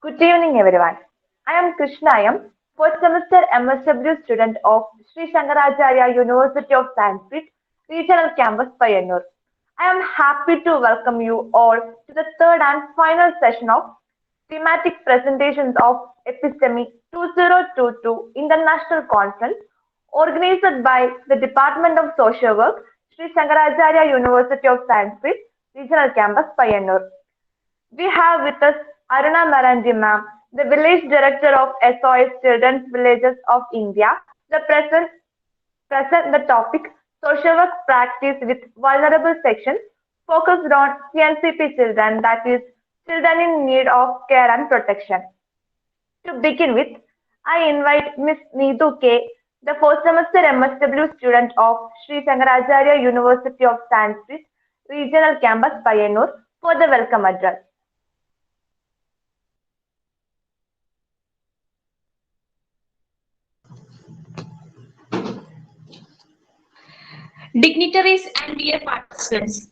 Good evening, everyone. I am Krishna M, fourth semester MSW student of Sree Sankaracharya University of Sanskrit, Regional Campus Payyanur. I am happy to welcome you all to the third and final session of thematic presentations of Episteme 2022 International Conference organized by the Department of Social Work, Sree Sankaracharya University of Sanskrit, Regional Campus Payyanur. We have with us Aruna Marandi ma'am, the village director of SOS Children's Villages of India. The present the topic social work practice with vulnerable sections focused on CNCP children, that is children in need of care and protection. To begin with, I invite Ms. Neetu K, the fourth semester MSW student of Sree Sankaracharya University of Sanskrit, Regional Campus Payyanur, for the welcome address. Dignitaries and dear participants,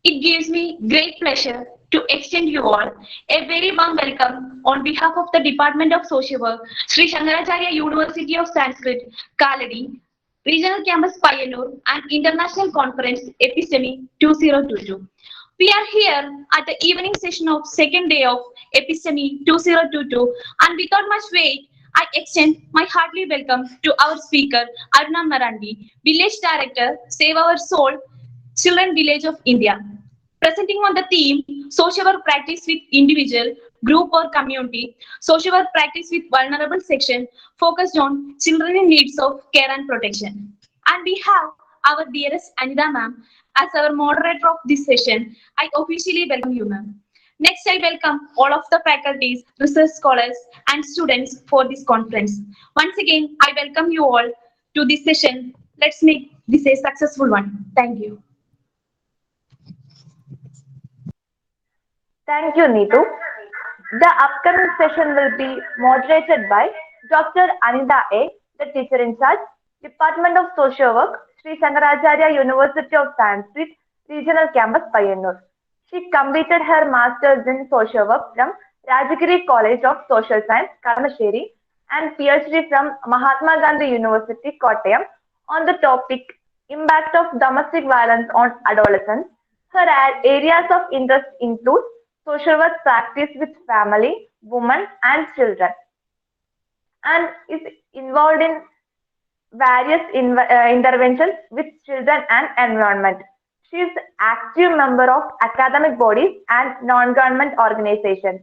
it gives me great pleasure to extend you all a very warm welcome on behalf of the Department of Social Work, Sree Sankaracharya University of Sanskrit, Kaladi, Regional Campus Payyanur and International Conference Episteme 2022. We are here at the evening session of second day of Episteme 2022 and without much wait, I extend my hearty welcome to our speaker, Aruna Marandi, Village Director, Save Our Soul, Children Village of India. Presenting on the theme, social work practice with individual, group or community, social work practice with vulnerable section focused on children in needs of care and protection. And we have our dearest Anita ma'am as our moderator of this session. I officially welcome you ma'am. Next, I welcome all of the faculties, research scholars, and students for this conference. Once again, I welcome you all to this session. Let's make this a successful one. Thank you. Thank you, Neetu. The upcoming session will be moderated by Dr. Anita A., the teacher in charge, Department of Social Work, Sree Sankaracharya University of Sanskrit, Regional Campus Payyanur. She completed her Masters in Social Work from Rajagiri College of Social Science, Kalamassery, and PhD from Mahatma Gandhi University, Kottayam, on the topic Impact of Domestic Violence on Adolescents. Her areas of interest include social work practice with family, women, and children, and is involved in various interventions with children and environment. She is active member of academic bodies and non-government organizations.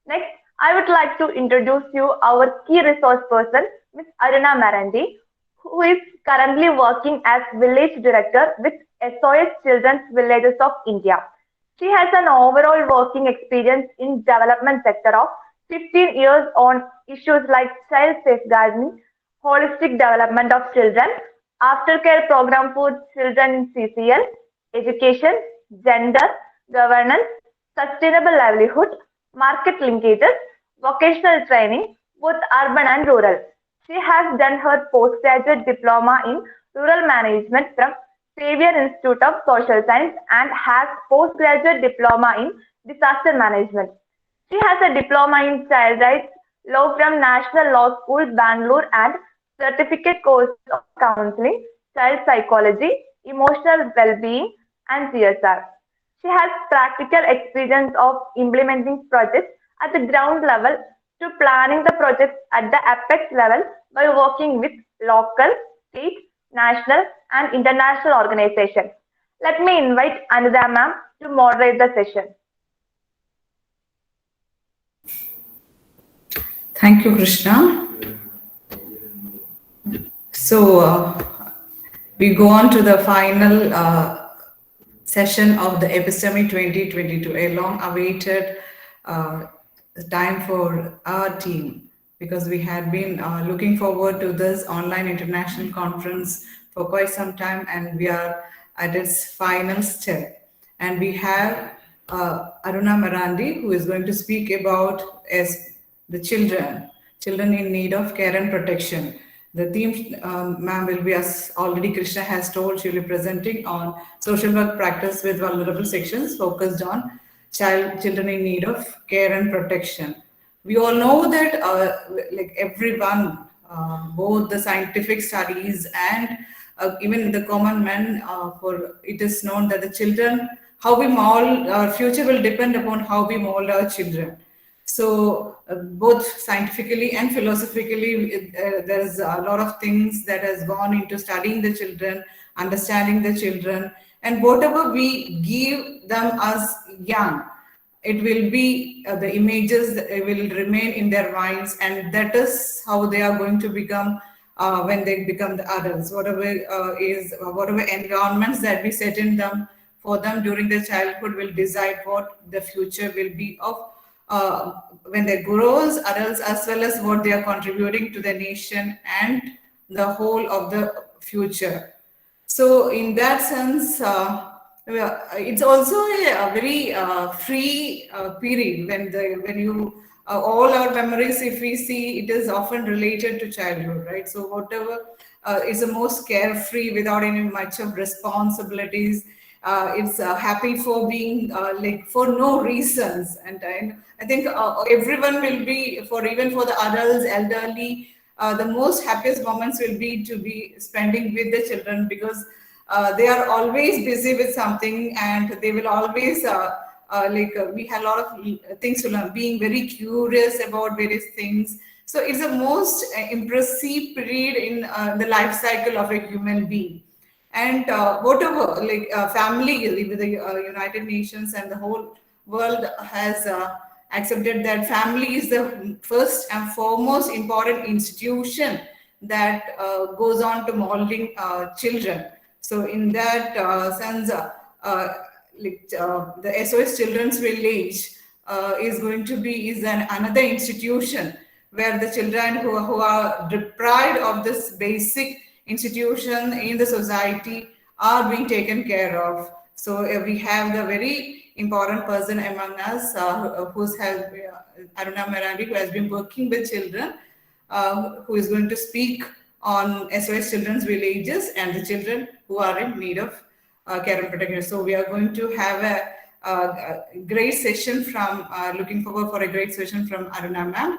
Next, I would like to introduce you our key resource person, Ms. Aruna Marandi, who is currently working as village director with SOS Children's Villages of India. She has an overall working experience in development sector of 15 years on issues like child safeguarding, holistic development of children, aftercare program for children in CCL, education, gender, governance, sustainable livelihood, market linkages, vocational training, both urban and rural. She has done her postgraduate diploma in rural management from Xavier Institute of Social Science and has postgraduate diploma in disaster management. She has a diploma in child rights law from National Law School, Bangalore, and certificate course of counseling, child psychology, emotional well-being, and CSR. She has practical experience of implementing projects at the ground level to planning the projects at the apex level by working with local, state, national, and international organizations. Let me invite Anida ma'am to moderate the session. Thank you, Krishna. So we go on to the final session of the Episteme 2022, a long-awaited time for our team, because we had been looking forward to this online international conference for quite some time, and we are at its final step. And we have Aruna Marandi, who is going to speak about the children in need of care and protection. The theme, ma'am, will be, as already Krishna has told, she will be presenting on social work practice with vulnerable sections focused on children in need of care and protection. We all know that like everyone, both the scientific studies and even the common man, for it is known that the children, how we mold our future will depend upon how we mold our children. So both scientifically and philosophically, there's a lot of things that has gone into studying the children, understanding the children, and whatever we give them as young, it will be the images that will remain in their minds, and that is how they are going to become when they become the adults. Whatever whatever environments that we set in them for them during their childhood will decide what the future will be of when they grow as adults, as well as what they are contributing to the nation and the whole of the future. So in that sense, well, it's also a very free period when you all our memories, if we see, it is often related to childhood, right? So whatever is the most carefree without any much of responsibilities. It's happy for being like for no reasons, and I think everyone will be, for even for the adults, elderly, the most happiest moments will be to be spending with the children, because they are always busy with something, and they will always we have a lot of things to learn, being very curious about various things. So it's the most impressive period in the life cycle of a human being. And whatever, like family with the United Nations and the whole world has accepted that family is the first and foremost important institution that goes on to molding children. So in that sense, the SOS Children's Village is going to be is another institution where the children who are deprived of this basic institution in the society are being taken care of. So we have the very important person among us who's have Aruna Marandi, who has been working with children, who is going to speak on SOS Children's Villages and the children who are in need of care and protection. So we are going to have a great session from, looking forward for a great session from Aruna ma'am.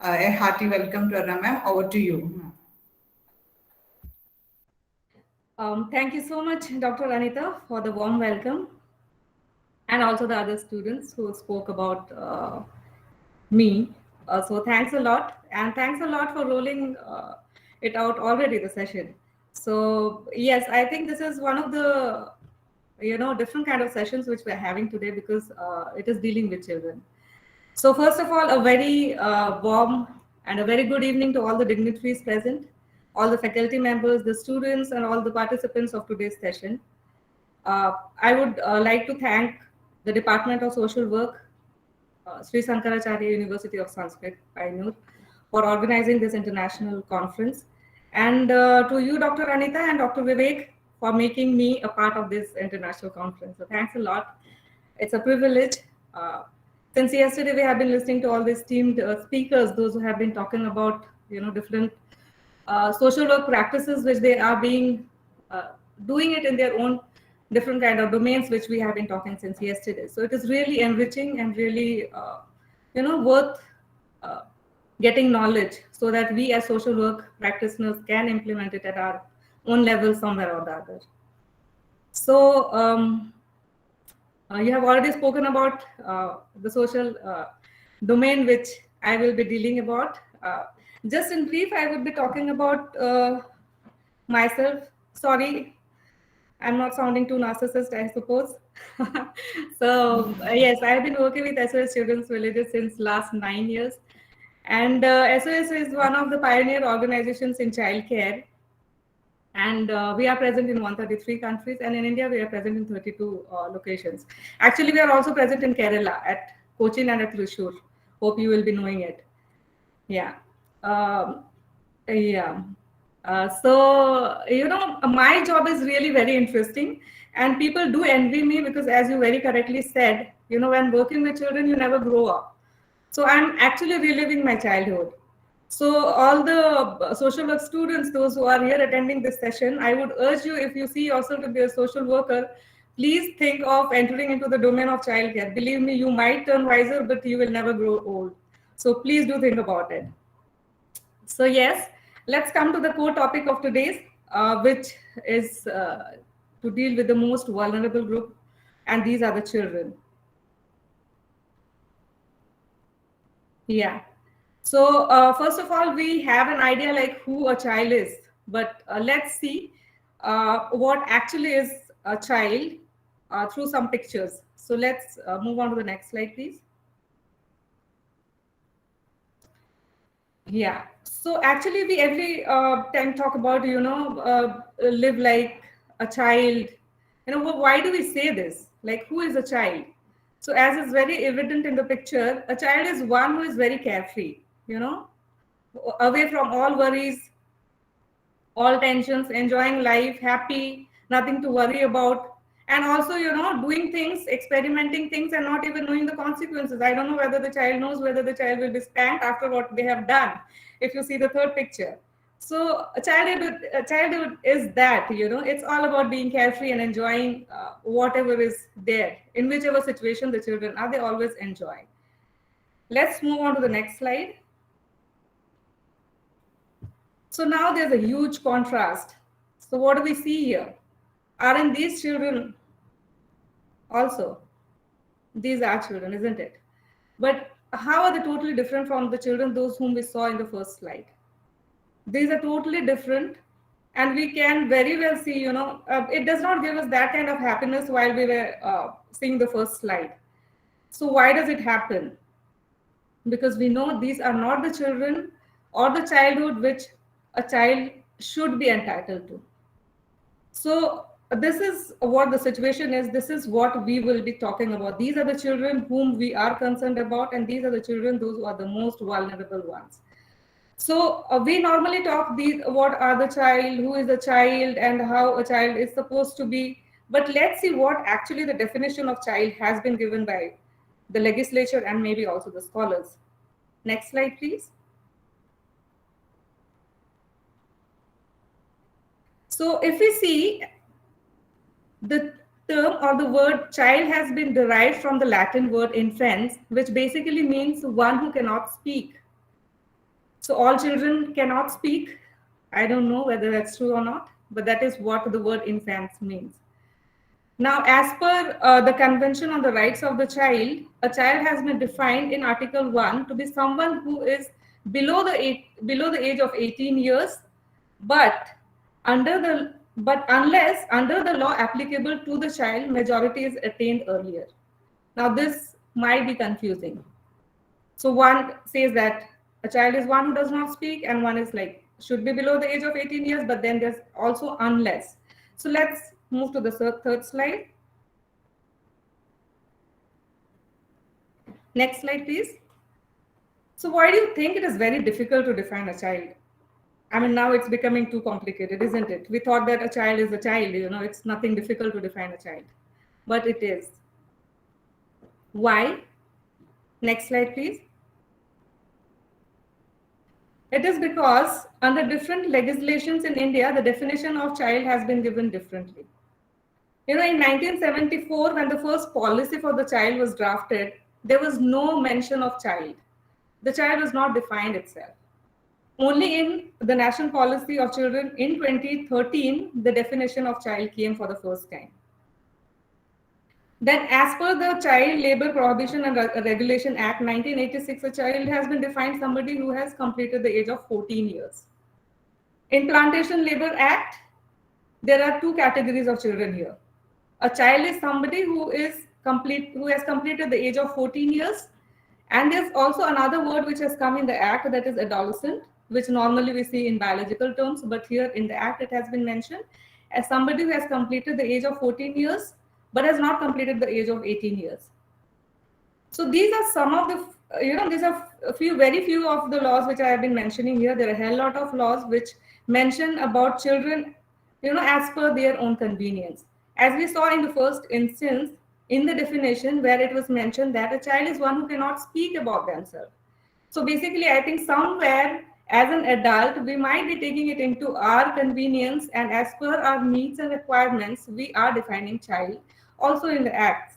A hearty welcome to Aruna ma'am. Over to you. Thank you so much, Dr. Anita, for the warm welcome, and also the other students who spoke about me. So thanks a lot, and thanks a lot for rolling it out already, the session. So yes, I think this is one of the different kind of sessions which we're having today, because it is dealing with children. So first of all, a very warm and a very good evening to all the dignitaries present, all the faculty members, the students, and all the participants of today's session. I would like to thank the Department of Social Work, Sree Sankaracharya University of Sanskrit, Payyanur, for organizing this international conference. And to you, Dr. Anita and Dr. Vivek, for making me a part of this international conference. So thanks a lot. It's a privilege. Since yesterday, we have been listening to all these esteemed speakers, those who have been talking about different social work practices which they are being doing it in their own different kind of domains, which we have been talking since yesterday. So it is really enriching and really worth getting knowledge, so that we as social work practitioners can implement it at our own level somewhere or the other. So you have already spoken about the social domain which I will be dealing about. Just in brief, I would be talking about myself. Sorry, I'm not sounding too narcissist, I suppose. So yes, I have been working with SOS Children's Villages since last 9 years. And SOS is one of the pioneer organizations in childcare. And we are present in 133 countries, and in India we are present in 32 locations. Actually, we are also present in Kerala at Cochin and at Thrissur. Hope you will be knowing it. Yeah. Yeah. So my job is really very interesting, and people do envy me, because as you very correctly said, when working with children, you never grow up. So I'm actually reliving my childhood. So all the social work students, those who are here attending this session, I would urge you, if you see yourself to be a social worker, please think of entering into the domain of childcare. Believe me, you might turn wiser, but you will never grow old. So please do think about it. So yes, let's come to the core topic of today's, which is to deal with the most vulnerable group, and these are the children. Yeah. So first of all, we have an idea like who a child is, but let's see what actually is a child through some pictures. So let's move on to the next slide, please. Yeah. So actually, we every time talk about live like a child. Why do we say this? Like, who is a child? So as is very evident in the picture, a child is one who is very carefree. Away from all worries, all tensions, enjoying life, happy, nothing to worry about. And also, doing things, experimenting things, and not even knowing the consequences. I don't know whether the child knows whether the child will be spanked after what they have done, if you see the third picture. So childhood is that, it's all about being carefree and enjoying whatever is there. In whichever situation the children are, they always enjoy. Let's move on to the next slide. So now there's a huge contrast. So what do we see here? Aren't these children also? These are children, isn't it? But how are they totally different from the children, those whom we saw in the first slide? These are totally different. And we can very well see, it does not give us that kind of happiness while we were seeing the first slide. So why does it happen? Because we know these are not the children or the childhood which a child should be entitled to. So this is what the situation is. This is what we will be talking about. These are the children whom we are concerned about, and these are the children, those who are the most vulnerable ones. So we normally talk what are the child, who is the child, and how a child is supposed to be. But let's see what actually the definition of child has been given by the legislature and maybe also the scholars. Next slide, please. So if we see, the term or the word child has been derived from the Latin word infans, which basically means one who cannot speak. So all children cannot speak. I don't know whether that's true or not, but that is what the word infants means. Now, as per the Convention on the Rights of the Child, a child has been defined in Article 1 to be someone who is below the age of 18 years, but unless under the law applicable to the child, majority is attained earlier. Now, this might be confusing. So one says that a child is one who does not speak, and one is like should be below the age of 18 years, but then there's also unless. So let's move to the third slide. Next slide, please. So why do you think it is very difficult to define a child? I mean, now it's becoming too complicated, isn't it? We thought that a child is a child, it's nothing difficult to define a child, but it is. Why? Next slide, please. It is because under different legislations in India, the definition of child has been given differently. In 1974, when the first policy for the child was drafted, there was no mention of child. The child was not defined itself. Only in the National Policy of Children in 2013, the definition of child came for the first time. Then as per the Child Labor Prohibition and Regulation Act 1986, a child has been defined somebody who has completed the age of 14 years. In Plantation Labor Act, there are two categories of children here. A child is somebody who has completed the age of 14 years. And there's also another word which has come in the act, that is adolescent, which normally we see in biological terms, but here in the act it has been mentioned as somebody who has completed the age of 14 years but has not completed the age of 18 years. So these are some of the, these are very few of the laws which I have been mentioning here. There are a hell lot of laws which mention about children, as per their own convenience. As we saw in the first instance, in the definition where it was mentioned that a child is one who cannot speak about themselves. So basically, I think somewhere as an adult, we might be taking it into our convenience, and as per our needs and requirements, we are defining child also in the acts.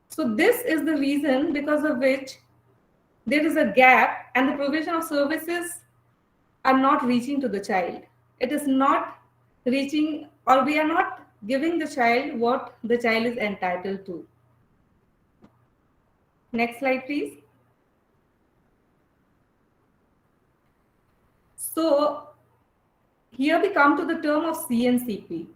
So this is the reason because of which there is a gap and the provision of services are not reaching to the child. It is not reaching, or we are not giving the child what the child is entitled to. Next slide, please. So here we come to the term of CNCP.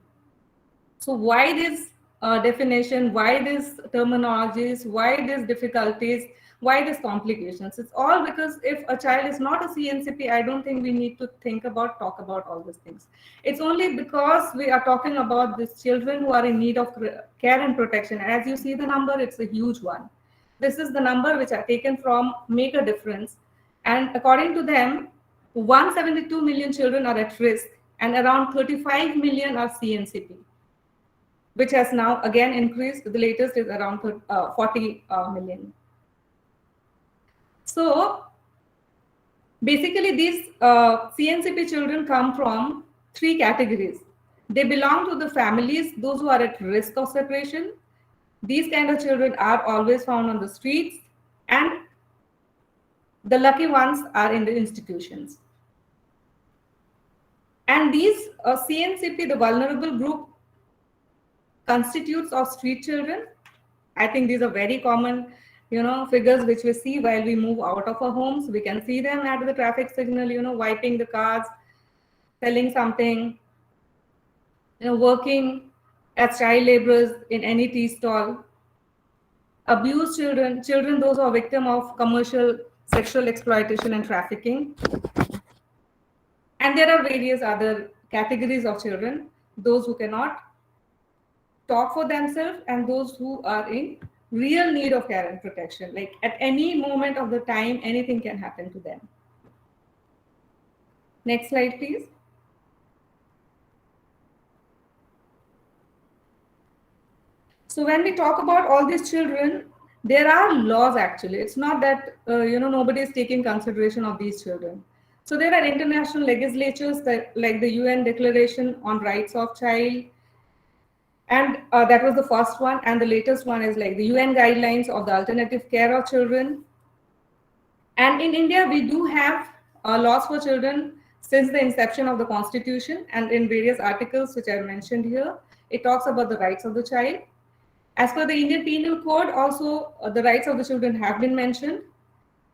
So why this definition, why these terminologies, why these difficulties, why these complications? It's all because if a child is not a CNCP, I don't think we need to talk about all these things. It's only because we are talking about these children who are in need of care and protection. As you see the number, it's a huge one. This is the number which are taken from Make a Difference. And according to them, 172 million children are at risk and around 35 million are CNCP, which has now again increased. The latest is around 40 million. So basically these CNCP children come from three categories. They belong to the families, those who are at risk of separation. These kind of children are always found on the streets, and the lucky ones are in the institutions. And these CNCP, the vulnerable group, constitutes of street children. I think these are very common, figures which we see while we move out of our homes. We can see them at the traffic signal, wiping the cars, selling something, working as child laborers in any tea stall. Abused children, those who are victim of commercial sexual exploitation and trafficking. And there are various other categories of children, those who cannot talk for themselves and those who are in real need of care and protection. Like at any moment of the time, anything can happen to them. Next slide, please. So when we talk about all these children, there are laws actually. It's not that, nobody is taking consideration of these children. So there are international legislatures like the UN Declaration on Rights of Child, and that was the first one. And the latest one is like the UN Guidelines of the Alternative Care of Children. And in India, we do have laws for children since the inception of the Constitution, and in various articles which I mentioned here, it talks about the rights of the child. As per the Indian Penal Code, also the rights of the children have been mentioned.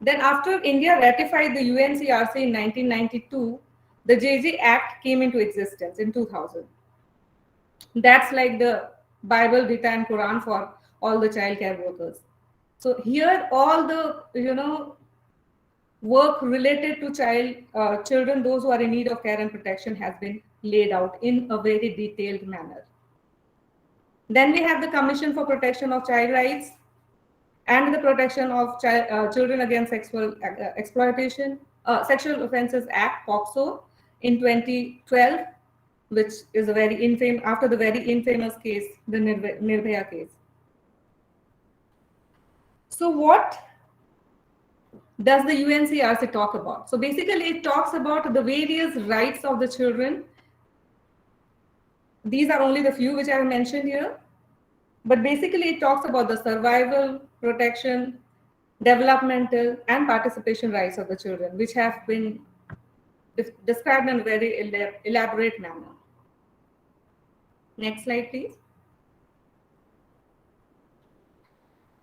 Then after India ratified the UNCRC in 1992, the JJ Act came into existence in 2000. That's like the Bible, Gita and Quran for all the child care workers. So here all the, work related to children, those who are in need of care and protection, has been laid out in a very detailed manner. Then we have the Commission for Protection of Child Rights and the Protection of Children Against Sexual Exploitation, Sexual Offences Act, POCSO, in 2012, which is a very infamous, after the very infamous case, the Nirbhaya case. So what does the UNCRC talk about? So basically it talks about the various rights of the children. These are only the few which I have mentioned here. But basically it talks about the survival, protection, developmental and participation rights of the children, which have been described in a very elaborate manner. Next slide, please.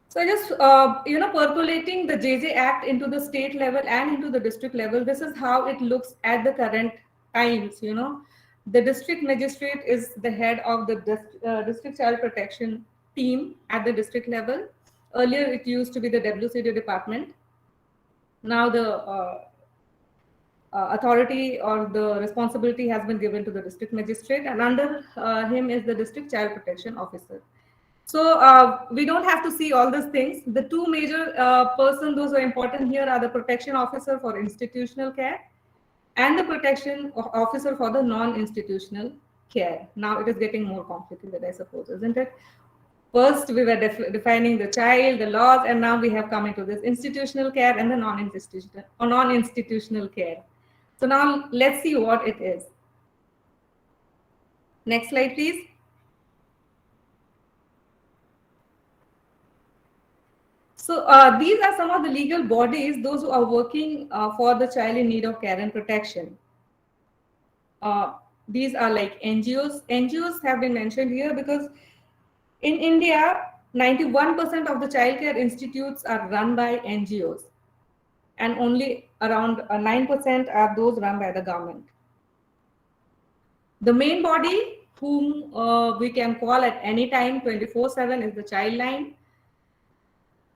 So just, percolating the JJ Act into the state level and into the district level, this is how it looks at the current times, The district magistrate is the head of the district child protection team at the district level. Earlier, it used to be the WCD department. Now the authority or the responsibility has been given to the district magistrate, and under him is the district child protection officer. So we don't have to see all these things. The two major persons, those who are important here, are the protection officer for institutional care and the protection officer for the non-institutional care. Now it is getting more complicated, I suppose, isn't it? First, we were defining the child, the laws, and now we have come into this institutional care and the non-institutional care. So now let's see what it is. Next slide, please. So these are some of the legal bodies, those who are working for the child in need of care and protection. These are like NGOs. NGOs have been mentioned here because in India, 91% of the childcare institutes are run by NGOs, and only around 9% are those run by the government. The main body whom we can call at any time 24/7 is the Child Line.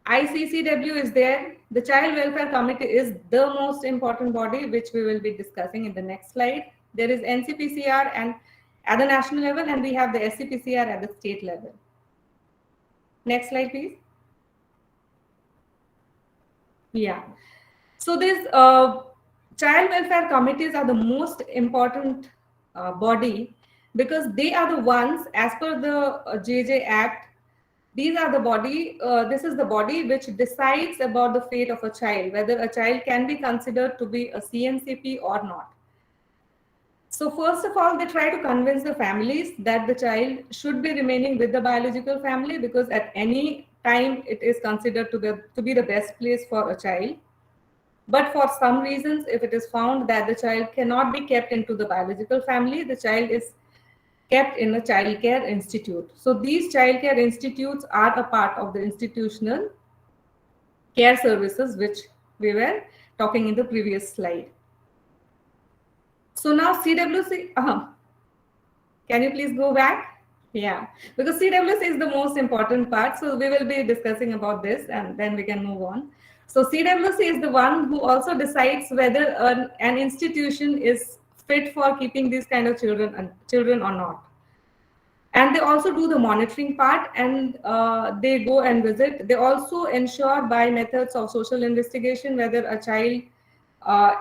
ICCW is there. The Child Welfare Committee is the most important body, which we will be discussing in the next slide. There is NCPCR and at the national level, and we have the SCPCR at the state level. Next slide, please. Yeah. So these child welfare committees are the most important body because they are the ones, as per the JJ Act, these are the body, this is the body which decides about the fate of a child, whether a child can be considered to be a CNCP or not. So first of all, they try to convince the families that the child should be remaining with the biological family because at any time it is considered to be the best place for a child. But for some reasons, if it is found that the child cannot be kept into the biological family, the child is kept in a child care institute. So these child care institutes are a part of the institutional care services, which we were talking in the previous slide. So now CWC, can you please go back? Yeah, because CWC is the most important part. So we will be discussing about this and then we can move on. So CWC is the one who also decides whether an institution is fit for keeping these kind of children or not. And they also do the monitoring part, and they go and visit. They also ensure by methods of social investigation whether a child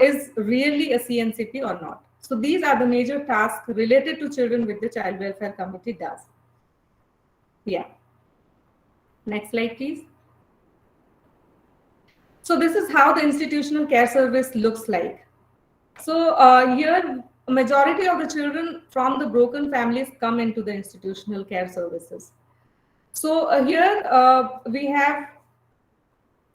is really a CNCP or not. So these are the major tasks related to children which the Child Welfare Committee does. Yeah. Next slide, please. So this is how the institutional care service looks like. So here, a majority of the children from the broken families come into the institutional care services. So here we have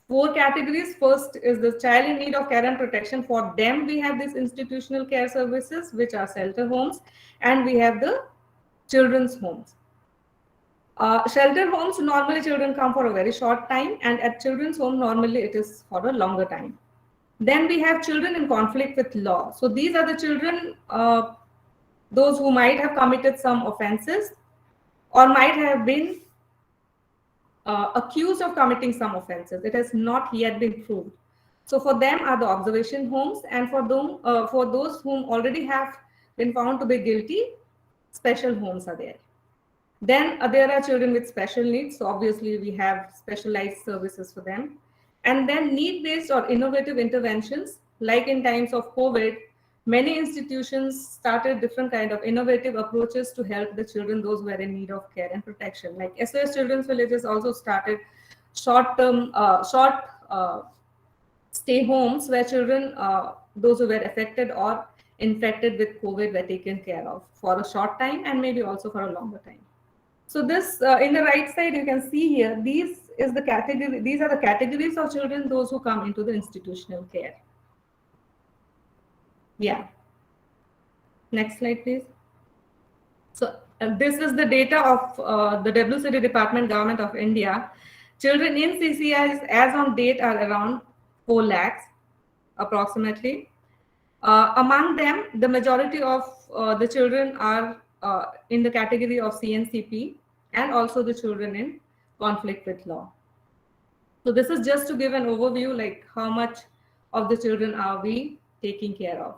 4 categories. First is the child in need of care and protection. For them, we have these institutional care services, which are shelter homes, and we have the children's homes. Shelter homes, normally children come for a very short time, and at children's home, normally it is for a longer time. Then we have children in conflict with law. So these are the children, those who might have committed some offenses or might have been accused of committing some offenses. It has not yet been proved. So for them are the observation homes, and for those whom already have been found to be guilty, special homes are there. Then there are children with special needs. So obviously we have specialized services for them. And then need-based or innovative interventions, like in times of COVID, many institutions started different kind of innovative approaches to help the children, those who are in need of care and protection. Like SOS Children's Villages also started short-term, stay homes where children, those who were affected or infected with COVID were taken care of for a short time and maybe also for a longer time. So this, in the right side, you can see here, these are the categories of children, those who come into the institutional care. Yeah. Next slide, please. So this is the data of the WCD Department, Government of India. Children in CCIs as on date are around 4 lakhs approximately. Among them, the majority of the children are in the category of CNCP and also the children in conflict with law. So this is just to give an overview, like how much of the children are we taking care of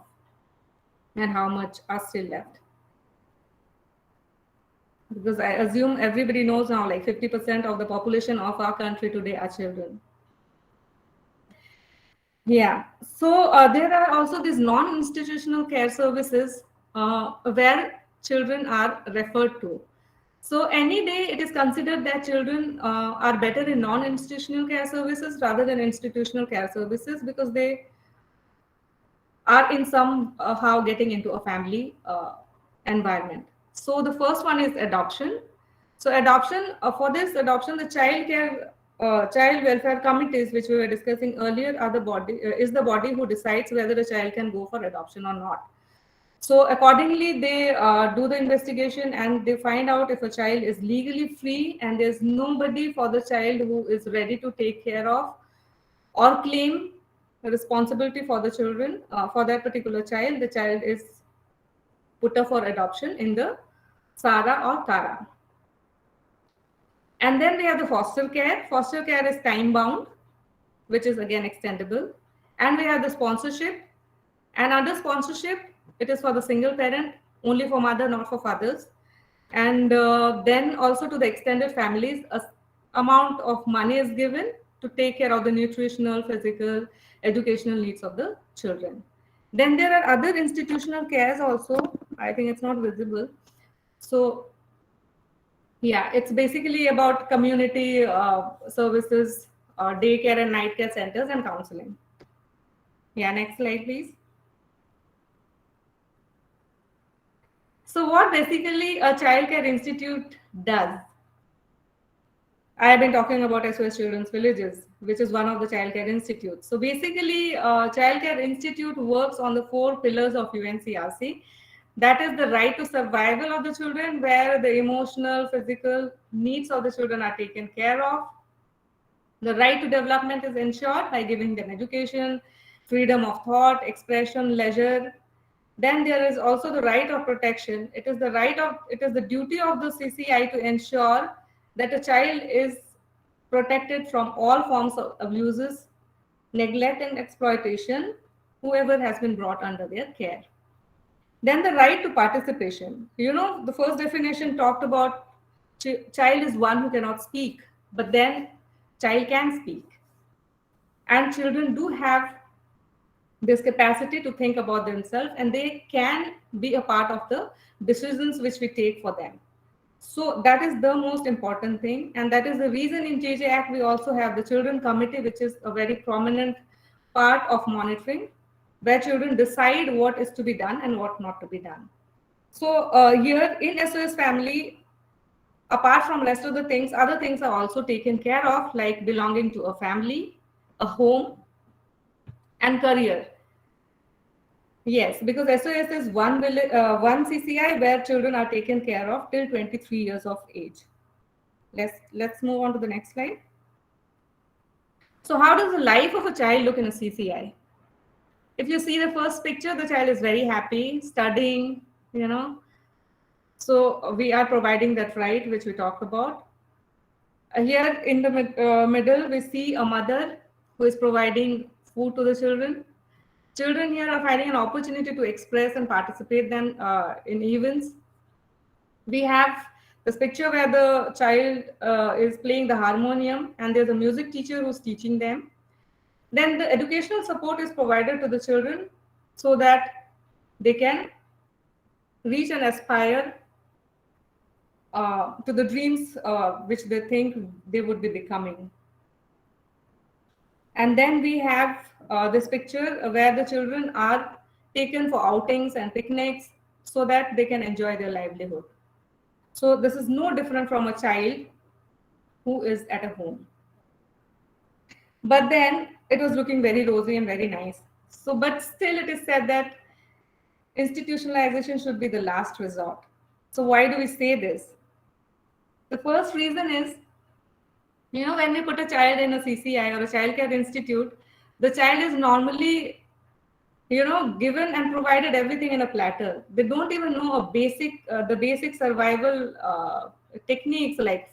and how much are still left. Because I assume everybody knows now, like 50% of the population of our country today are children. Yeah, so there are also these non-institutional care services where children are referred to. So any day it is considered that children are better in non-institutional care services rather than institutional care services because they are in somehow getting into a family environment. So the first one is adoption. So adoption, for this adoption, the child care child welfare committees, which we were discussing earlier, are the body is the body who decides whether a child can go for adoption or not. So accordingly, they do the investigation and they find out if a child is legally free and there's nobody for the child who is ready to take care of or claim responsibility for the children, for that particular child. The child is put up for adoption in the SARA or TARA. And then we have the foster care. Foster care is time bound, which is again extendable. And we have the sponsorship. And under sponsorship, it is for the single parent, only for mother, not for fathers. And then also to the extended families, a amount of money is given to take care of the nutritional, physical, educational needs of the children. Then there are other institutional cares also. I think it's not visible. So yeah, it's basically about community services, daycare and night care centers and counseling. Yeah, next slide, please. So what basically a childcare institute does? I have been talking about SOS Children's Villages, which is one of the childcare institutes. So basically, childcare institute works on the 4 pillars of UNCRC. That is the right to survival of the children, where the emotional, physical needs of the children are taken care of. The right to development is ensured by giving them education, freedom of thought, expression, leisure. Then there is also the right of protection. It is the duty of the CCI to ensure that a child is protected from all forms of abuses, neglect and exploitation, whoever has been brought under their care. Then the right to participation. The first definition talked about child is one who cannot speak, but then child can speak. And children do have this capacity to think about themselves, and they can be a part of the decisions which we take for them. So that is the most important thing, and that is the reason in JJ Act we also have the Children Committee, which is a very prominent part of monitoring, where children decide what is to be done and what not to be done. So here in SOS family, apart from rest of the things, other things are also taken care of, like belonging to a family, a home, and career. Yes, because SOS is one CCI where children are taken care of till 23 years of age. Let's move on to the next slide. So how does the life of a child look in a CCI? If you see the first picture, the child is very happy, studying, So we are providing that right, which we talked about. Here in the middle, we see a mother who is providing food to the children. Children here are finding an opportunity to express and participate then in events. We have this picture where the child is playing the harmonium and there's a music teacher who's teaching them. Then the educational support is provided to the children so that they can reach and aspire to the dreams which they think they would be becoming. And then we have this picture where the children are taken for outings and picnics so that they can enjoy their livelihood. So this is no different from a child who is at a home. But then it was looking very rosy and very nice. So, but still it is said that institutionalization should be the last resort. So why do we say this? The first reason is, when we put a child in a CCI or a childcare institute, the child is normally, given and provided everything in a platter. They don't even know the basic survival techniques, like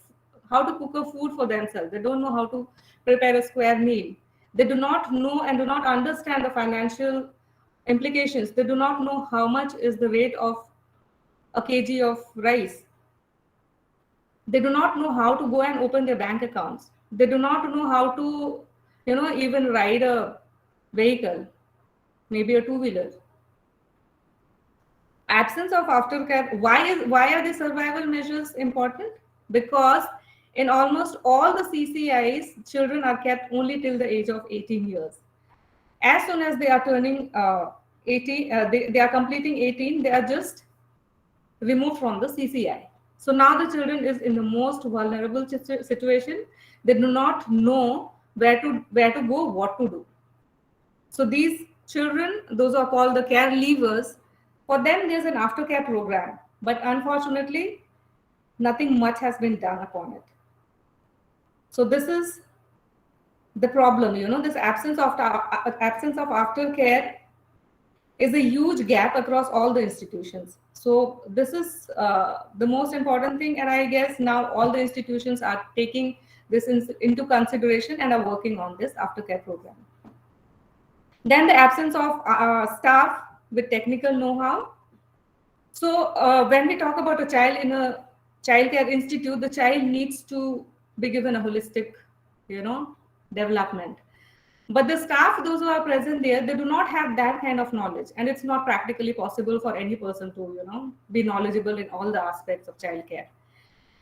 how to cook a food for themselves. They don't know how to prepare a square meal. They do not know and do not understand the financial implications. They do not know how much is the weight of a kg of rice. They do not know how to go and open their bank accounts. They do not know how to, even ride a vehicle, maybe a two-wheeler. Absence of aftercare. Why are the survival measures important? Because in almost all the CCIs, children are kept only till the age of 18 years. As soon as they are turning 18, they are completing 18, they are just removed from the CCI. So now the children is in the most vulnerable situation. They do not know where to go, what to do. So these children, those are called the care leavers. For them, there's an aftercare program, but unfortunately, nothing much has been done upon it. So this is the problem. This absence of aftercare is a huge gap across all the institutions. So this is the most important thing, and I guess now all the institutions are taking this into consideration and are working on this aftercare program. Then the absence of staff with technical know-how. So when we talk about a child in a childcare institute, the child needs to be given a holistic, development. But the staff, those who are present there, they do not have that kind of knowledge, and it's not practically possible for any person to, be knowledgeable in all the aspects of childcare.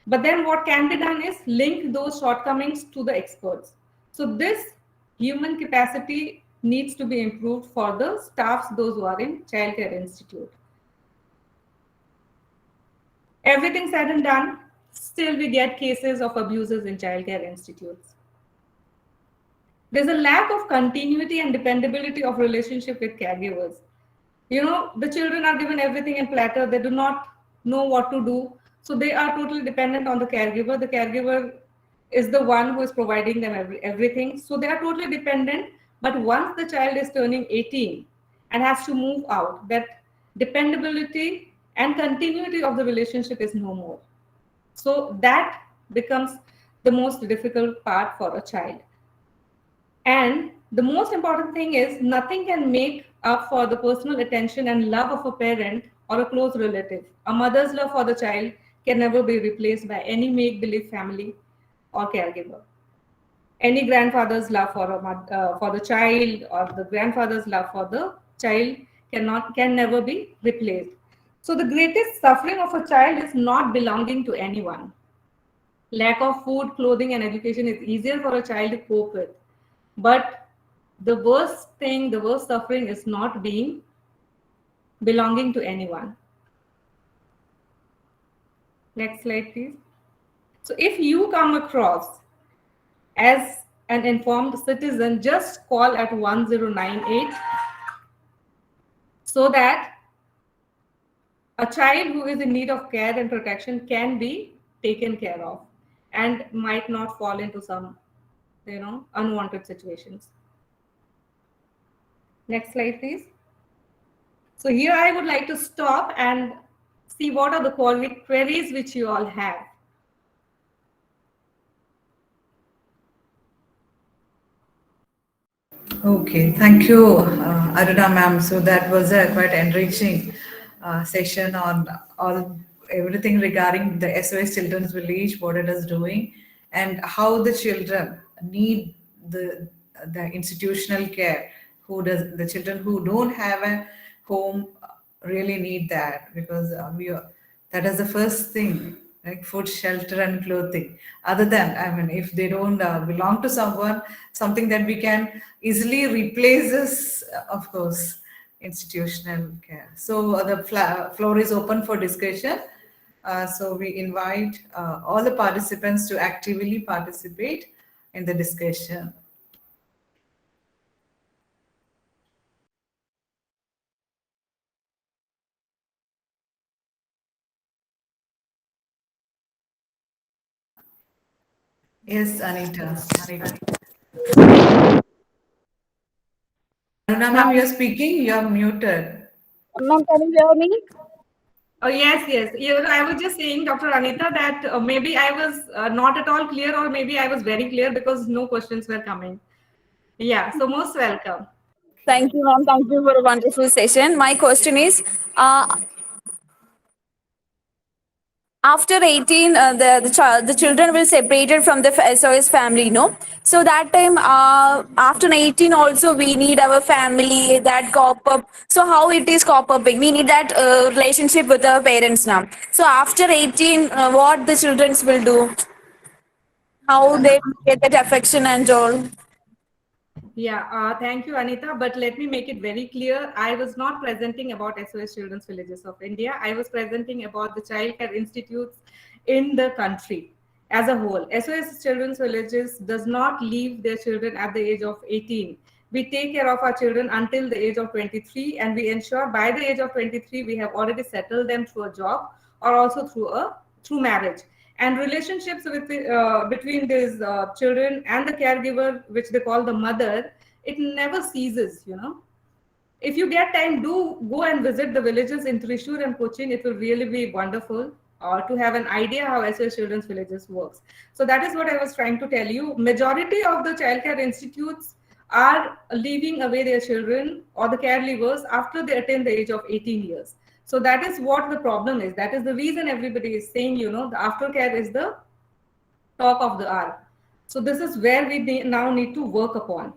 But then what can be done is link those shortcomings to the experts. So this human capacity needs to be improved for the staffs, those who are in childcare institute. Everything said and done, still we get cases of abuses in childcare institutes. There's a lack of continuity and dependability of relationship with caregivers. The children are given everything in platter. They do not know what to do. So they are totally dependent on the caregiver. The caregiver is the one who is providing them everything. So they are totally dependent. But once the child is turning 18 and has to move out, that dependability and continuity of the relationship is no more. So that becomes the most difficult part for a child. And the most important thing is nothing can make up for the personal attention and love of a parent or a close relative. A mother's love for the child can never be replaced by any make-believe family or caregiver. Any grandfather's love for the child or the grandfather's love for the child can never be replaced. So the greatest suffering of a child is not belonging to anyone. Lack of food, clothing, and education is easier for a child to cope with. But the worst suffering is not belonging to anyone. Next slide, please. So if you come across as an informed citizen, just call at 1098 so that a child who is in need of care and protection can be taken care of and might not fall into some unwanted situations. Next slide, please. So here I would like to stop and see what are the queries which you all have. Okay, thank you, Aruna ma'am. So that was a quite enriching session on everything regarding the SOS Children's Village, what it is doing, and how the children need the institutional care. The children who don't have a home really need that, because that is the first thing, like food, shelter, and clothing. Other than, I mean, if they don't belong to someone, something that we can easily replace is, of course, institutional care. So the floor is open for discussion. So we invite all the participants to actively participate in the discussion. Yes, Anita. Aruna ma'am, you're speaking, you're muted. Ma'am, can you hear me? Oh, yes. I was just saying, Dr. Anita, that maybe I was not at all clear, or maybe I was very clear because no questions were coming. Yeah, so most welcome. Thank you, ma'am. Thank you for a wonderful session. My question is, after 18, the children will separated from the SOS family, no? So that time, after 18 also, we need our family, that cop up. So how it is cop upping? We need that relationship with our parents now. So after 18, what the children will do? How they get that affection and all? Yeah, thank you, Anita. But let me make it very clear. I was not presenting about SOS Children's Villages of India. I was presenting about the childcare institutes in the country as a whole. SOS Children's Villages does not leave their children at the age of 18. We take care of our children until the age of 23, and we ensure by the age of 23 we have already settled them through a job or also through marriage. And relationships between these children and the caregiver, which they call the mother, it never ceases. If you get time, do go and visit the villages in Thrissur and Cochin. It will really be wonderful to have an idea how SOS Children's Villages works. So that is what I was trying to tell you. Majority of the childcare institutes are leaving away their children or the caregivers after they attain the age of 18 years. So that is what the problem is. That is the reason everybody is saying, the aftercare is the talk of the hour. So this is where we now need to work upon.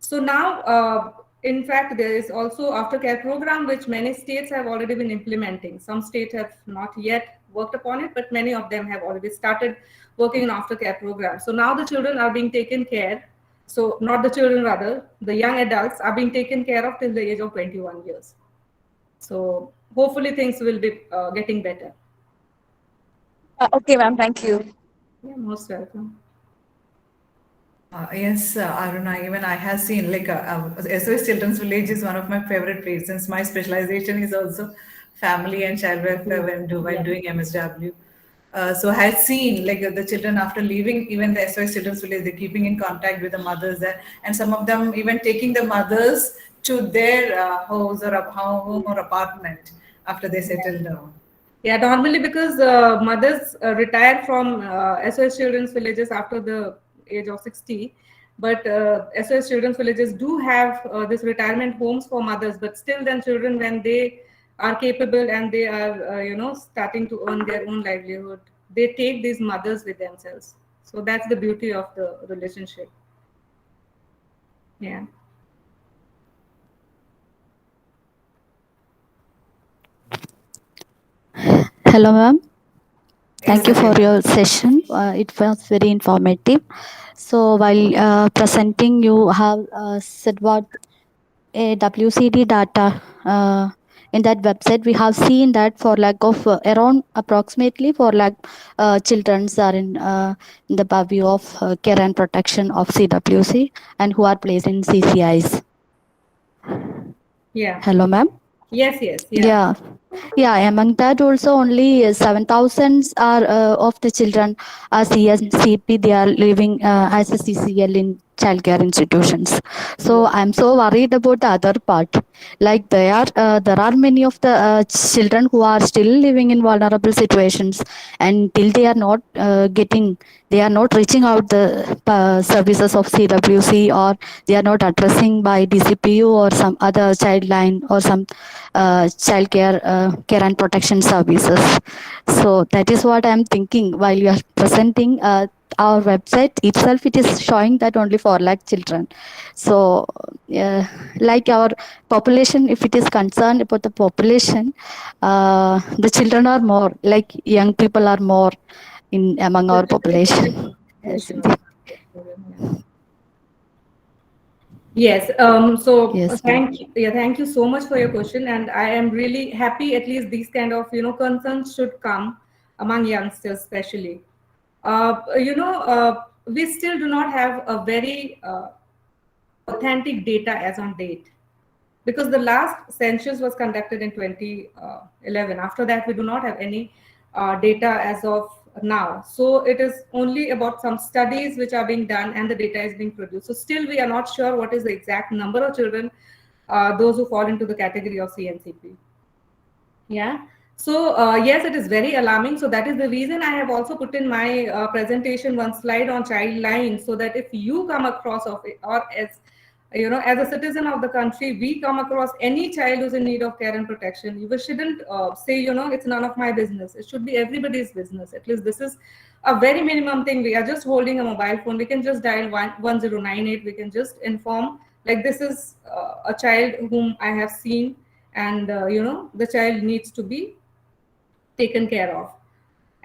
So now, in fact, there is also aftercare program, which many states have already been implementing. Some states have not yet worked upon it, but many of them have already started working on aftercare program. So now the children are being taken care. So not the children, rather, the young adults are being taken care of till the age of 21 years. So hopefully things will be getting better. Okay, ma'am. Thank you. Yeah, most welcome. Yes, Aruna, even I have seen like SOS Children's Village is one of my favorite places since my specialization is also family and child welfare when doing MSW. So I had seen like the children after leaving even the SOS Children's Village, they're keeping in contact with the mothers there, and some of them even taking the mothers to their house or home or apartment after they settle down. Yeah, normally because mothers retire from SOS Children's Villages after the age of 60, but SOS Children's Villages do have this retirement homes for mothers, but still then children, when they are capable and they are, starting to earn their own livelihood, they take these mothers with themselves. So that's the beauty of the relationship. Yeah. Hello, ma'am. Thank you Yes, for Sabrina. your session. It was very informative. So, while presenting, you have said what a WCD data in that website. We have seen that for lack of around approximately 4 lakh children are in the purview of care and protection of CWC and who are placed in CCIs. Yeah. Hello, ma'am. Yes, yeah. Yeah. Yeah, among that also only 7,000 are of the children are CSCP. They are living as a CCL in childcare institutions. So I'm so worried about the other part. Like there are many of the children who are still living in vulnerable situations, and till they are not they are not reaching out the services of CWC, or they are not addressing by DCPU or some other child line or some child care and protection services. So that is what I'm thinking while you are presenting. Our website itself, it is showing that only 4 lakh children. So like our population, if it is concerned about the population, the children are more, like young people are more in among our population. Yes, indeed. Yes. So Yes, ma'am. thank you so much for your question, and I am really happy. At least these kind of concerns should come among youngsters, especially. We still do not have a very authentic data as on date, because the last census was conducted in 2011. After that, we do not have any data as of now. So it is only about some studies which are being done and the data is being produced. So still we are not sure what is the exact number of children, those who fall into the category of CNCP. Yeah. So yes, it is very alarming. So that is the reason I have also put in my presentation one slide on child line, so that if you come across of it, or as a citizen of the country, we come across any child who's in need of care and protection, you shouldn't say, it's none of my business. It should be everybody's business. At least this is a very minimum thing. We are just holding a mobile phone. We can just dial 1098. We can just inform, like, this is a child whom I have seen, and the child needs to be taken care of.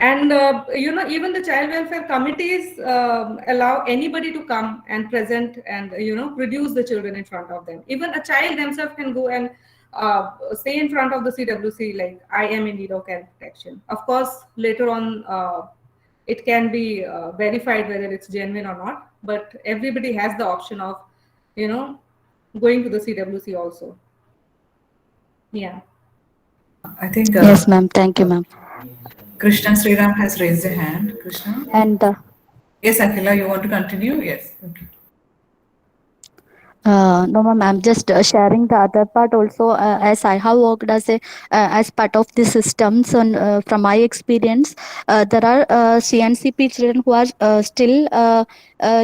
And even the child welfare committees allow anybody to come and present and produce the children in front of them. Even a child themselves can go and say in front of the CWC, like, I am in need of care protection. Of course, later on it can be verified whether it's genuine or not, but everybody has the option of going to the CWC also. Yeah. I think Yes, ma'am. Thank you, ma'am. Krishna Sriram has raised a hand. Krishna? And Yes, Akhila, you want to continue? Yes. Okay. no, ma'am. I'm just sharing the other part also. As I have worked as part of the systems, and from my experience, there are CNCP children who are still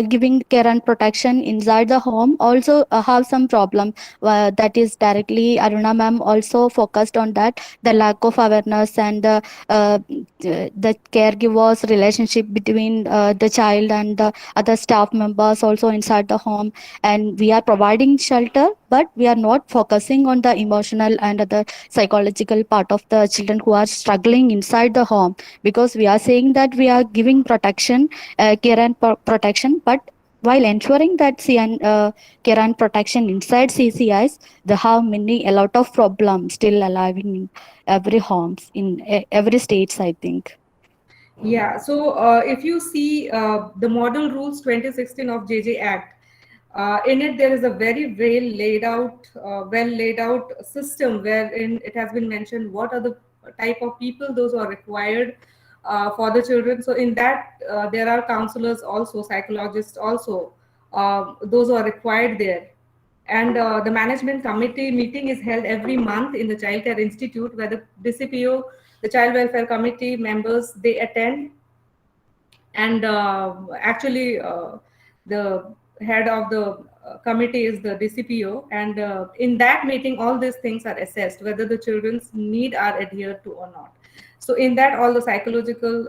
giving care and protection inside the home. Also have some problem that is directly Aruna ma'am also focused on that, the lack of awareness and the caregivers relationship between the child and the other staff members also inside the home. And we are providing shelter, but we are not focusing on the emotional and the psychological part of the children who are struggling inside the home, because we are saying that we are giving protection, care and protection, but while ensuring that care and protection inside CCIs, they have a lot of problems still alive in every homes in every states, I think. Yeah, so if you see the Model Rules 2016 of JJ Act, in it there is a very well laid out system wherein it has been mentioned what are the type of people those who are required for the children. So in that there are counselors also, psychologists also, those who are required there. And the management committee meeting is held every month in the Child Care Institute, where the DCPO, the Child Welfare Committee members, they attend. And actually the head of the committee is the DCPO, and in that meeting all these things are assessed, whether the children's need are adhered to or not. So in that all the psychological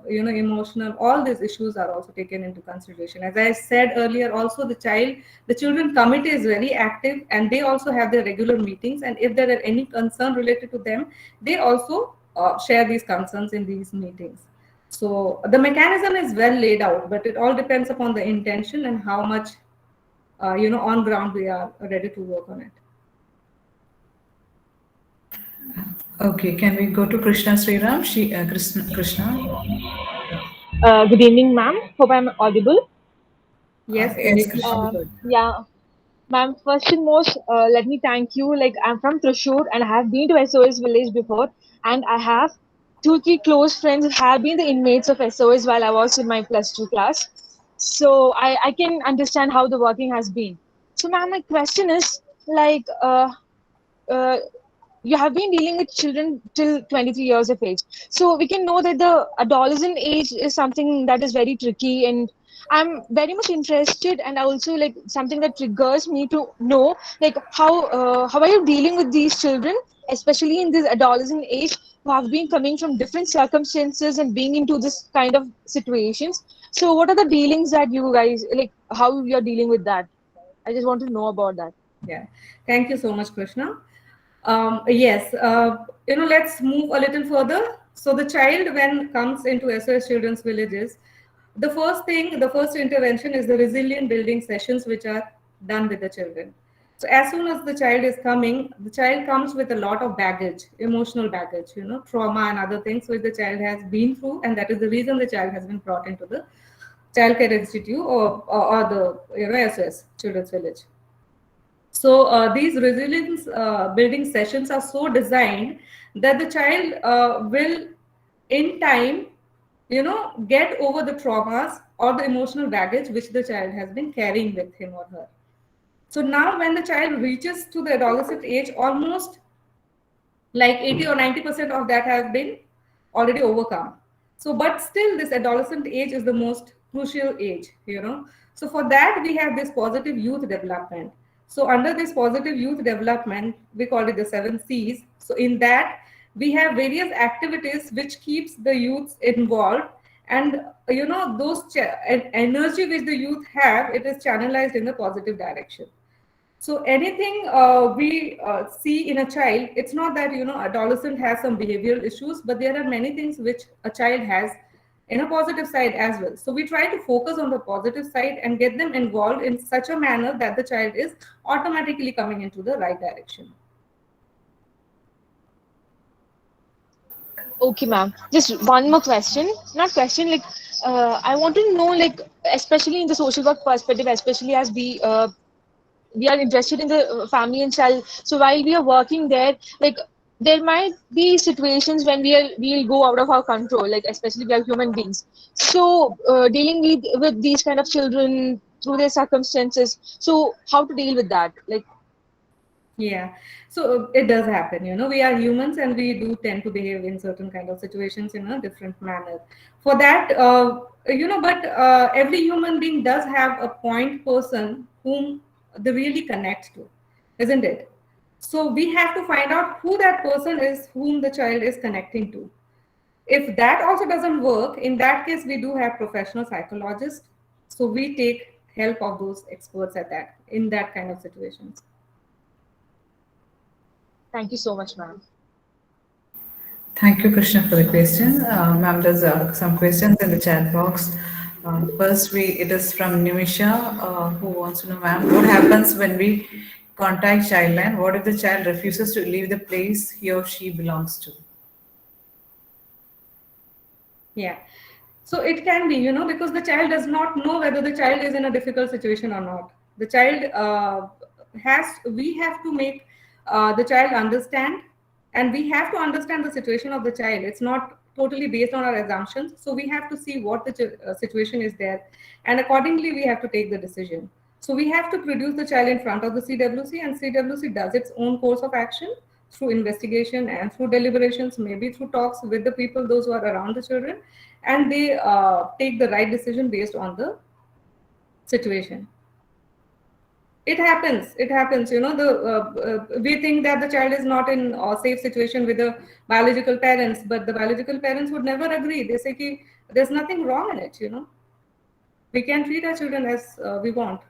emotional, all these issues are also taken into consideration. As I said earlier also, the children committee is very active, and they also have their regular meetings, and if there are any concern related to them, they also share these concerns in these meetings. So the mechanism is well laid out, but it all depends upon the intention and how much on ground we are ready to work on it. Okay, can we go to Krishna Sriram? Krishna? Good evening, ma'am. Hope I'm audible. Yes, good Yes, evening. Krishna. Yeah, ma'am. First and most, let me thank you. Like, I'm from Thrissur and I have been to SOS village before, and I have two, three close friends who have been the inmates of SOS while I was in my +2 class. So I can understand how the working has been. So, ma'am, my question is like, uh, you have been dealing with children till 23 years of age, so we can know that the adolescent age is something that is very tricky, and I'm very much interested, and also like something that triggers me to know like how are you dealing with these children, especially in this adolescent age, who have been coming from different circumstances and being into this kind of situations. So what are the dealings that you guys like, how you're dealing with that? I just want to know about that. Yeah, thank you so much, Krishna. Yes, let's move a little further. So the child, when comes into SOS Children's Villages, the first intervention is the resilient building sessions, which are done with the children. So as soon as the child is coming, the child comes with a lot of baggage, emotional baggage, trauma and other things which the child has been through, and that is the reason the child has been brought into the Child Care Institute or the SOS Children's Village. So these resilience building sessions are so designed that the child will, in time, get over the traumas or the emotional baggage which the child has been carrying with him or her. So now, when the child reaches to the adolescent age, almost like 80 or 90% of that has been already overcome. So but still this adolescent age is the most crucial age. So for that we have this positive youth development. So under this positive youth development, we call it the 7 C's. So in that we have various activities which keeps the youths involved, and those energy which the youth have, it is channelized in the positive direction. So anything we see in a child, it's not that adolescent has some behavioral issues, but there are many things which a child has in a positive side as well. So we try to focus on the positive side and get them involved in such a manner that the child is automatically coming into the right direction. Okay, ma'am. Just one more question. Not question, like I want to know, like especially in the social work perspective, especially as we are interested in the family and child. So while we are working there, like there might be situations when we'll go out of our control, like especially we are human beings. So dealing with these kind of children through their circumstances. So how to deal with that? Like Yeah, so it does happen. We are humans and we do tend to behave in certain kind of situations in a different manner. For that, but every human being does have a point person whom they really connect to, isn't it? So we have to find out who that person is whom the child is connecting to. If that also doesn't work, in that case, we do have professional psychologists. So we take help of those experts at that in that kind of situations. thank you so much, ma'am. Thank you, Krishna, for the question. Ma'am, there's some questions in the chat box. First, it is from Nimisha, who wants to know, ma'am, what happens when we contact Childline? What if the child refuses to leave the place he or she belongs to? Yeah. So it can be, because the child does not know whether the child is in a difficult situation or not. The child we have to make the child understand, and we have to understand the situation of the child. It's not totally based on our assumptions. So we have to see what the situation is there, and accordingly, we have to take the decision. So we have to produce the child in front of the CWC, and CWC does its own course of action through investigation and through deliberations, maybe through talks with the people, those who are around the children, and they take the right decision based on the situation. It happens. It happens. We think that the child is not in a safe situation with the biological parents, but the biological parents would never agree. They say, ki, there's nothing wrong in it. We can treat our children as we want.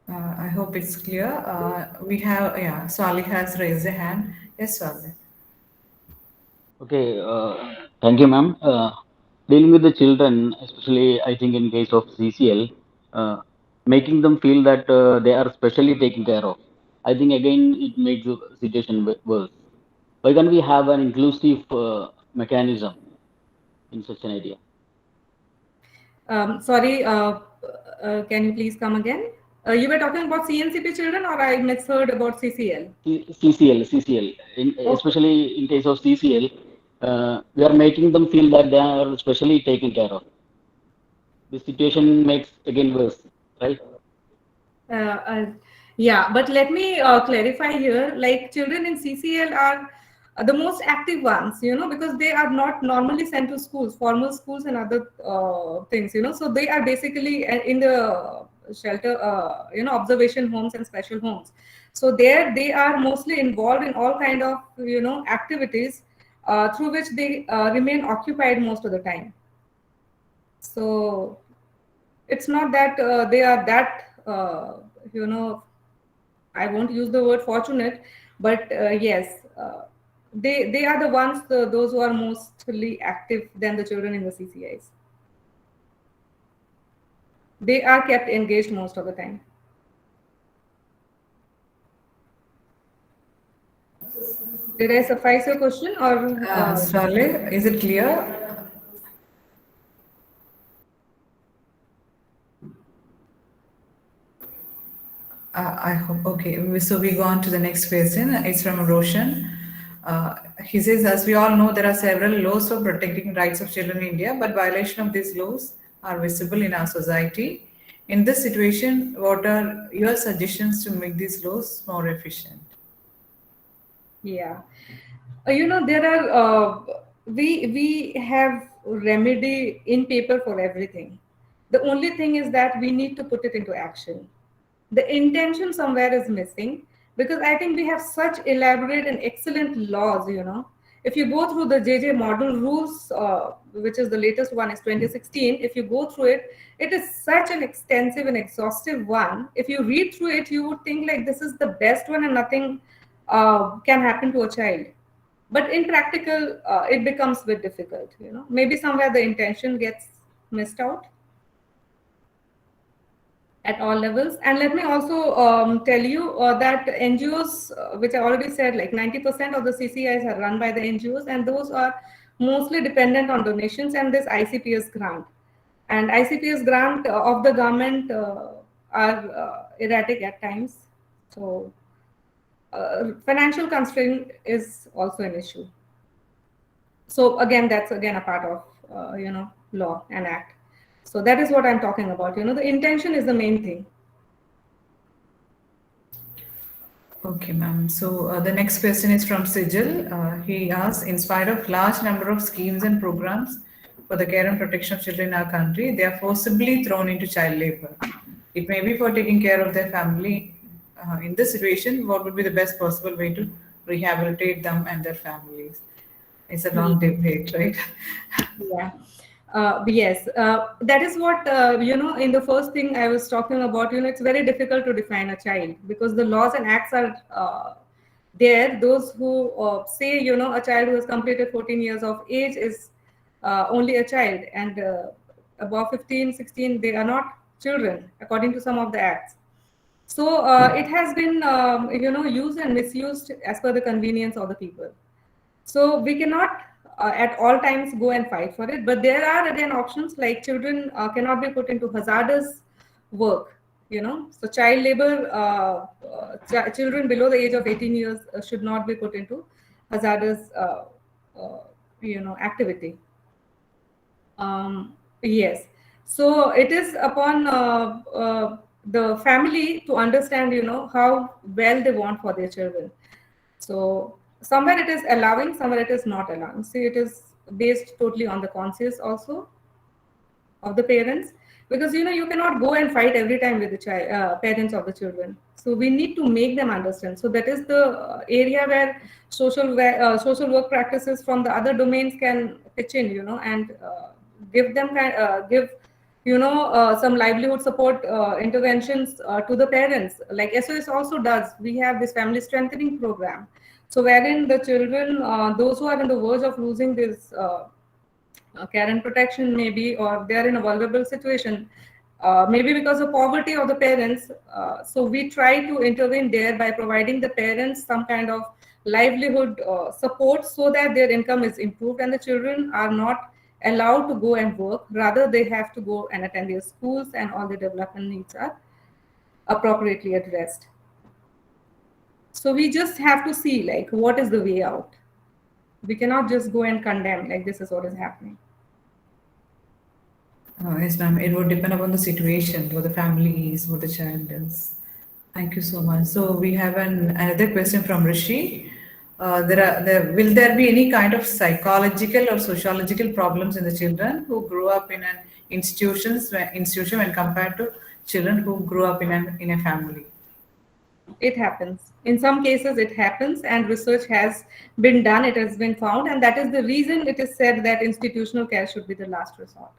I hope it's clear. Swali has raised a hand. Yes, Swali. Okay, thank you, ma'am. Dealing with the children, especially I think in case of CCL, making them feel that they are specially taken care of. I think again it makes the situation worse. Why can't we have an inclusive mechanism in such an area? Sorry, can you please come again? You were talking about CNCP children, or I misheard about CCL? CCL, Okay. especially in case of CCL, we are making them feel that they are specially taken care of. The situation makes again worse, right? Uh, uh, yeah, but let me clarify here. Like children in CCL are the most active ones, because they are not normally sent to schools, formal schools, and other things, So they are basically in the shelter, observation homes and special homes. So there they are mostly involved in all kind of, activities through which they remain occupied most of the time. So it's not that they are that you know I won't use the word fortunate, but yes, they are the ones, those who are mostly active than the children in the CCIs. They are kept engaged most of the time. Did I suffice your question, or Swali, is it clear? I hope. Okay, so we go on to the next question. It's from Roshan. He says, as we all know, there are several laws for protecting rights of children in India, but violation of these laws are visible in our society. In this situation, what are your suggestions to make these laws more efficient? yeah, there are we have remedy in paper for everything. The only thing is that we need to put it into action. The intention somewhere is missing, because I think we have such elaborate and excellent laws. if you go through the JJ model rules, which is the latest one, is 2016. If you go through it, it is such an extensive and exhaustive one. If you read through it, you would think like this is the best one and nothing can happen to a child. But in practical, it becomes a bit difficult. Maybe somewhere the intention gets missed out at all levels. And let me also tell you that NGOs, which I already said, like 90% of the CCIs are run by the NGOs, and those are mostly dependent on donations and this ICPS grant. And ICPS grant of the government are erratic at times. So financial constraint is also an issue. So again, that's again a part of law and act. So that is what I'm talking about. The intention is the main thing. Okay, ma'am. So the next question is from Sijil. He asks, in spite of large number of schemes and programs for the care and protection of children in our country, they are forcibly thrown into child labor. It may be for taking care of their family. In this situation, what would be the best possible way to rehabilitate them and their families? It's a long debate, right? Yeah. Yes, that is what, in the first thing I was talking about, it's very difficult to define a child because the laws and acts are there. Those who say, a child who has completed 14 years of age is only a child, and above 15, 16, they are not children, according to some of the acts. So it has been, used and misused as per the convenience of the people. So we cannot at all times go and fight for it, but there are again options like children cannot be put into hazardous work. So child labor, children below the age of 18 years should not be put into hazardous, activity. Yes. So it is upon the family to understand, how well they want for their children. So somewhere it is allowing, somewhere it is not allowing. See, it is based totally on the conscience also of the parents, because you cannot go and fight every time with the parents of the children. So we need to make them understand. So that is the area where social work practices from the other domains can pitch in, and give them some livelihood support interventions to the parents, like SOS also does. We have this family strengthening program, so wherein the children, those who are on the verge of losing this care and protection maybe, or they are in a vulnerable situation, maybe because of poverty of the parents. So we try to intervene there by providing the parents some kind of livelihood support so that their income is improved and the children are not allowed to go and work. Rather, they have to go and attend their schools and all the development needs are appropriately addressed. So we just have to see like what is the way out. We cannot just go and condemn like this is what is happening. Yes, ma'am. It would depend upon the situation, what the family is, what the child is. Thank you so much. So we have another question from Rishi. Will there be any kind of psychological or sociological problems in the children who grew up in an institution when compared to children who grew up in a family? It happens. In some cases, it happens, and research has been done. It has been found, and that is the reason it is said that institutional care should be the last resort.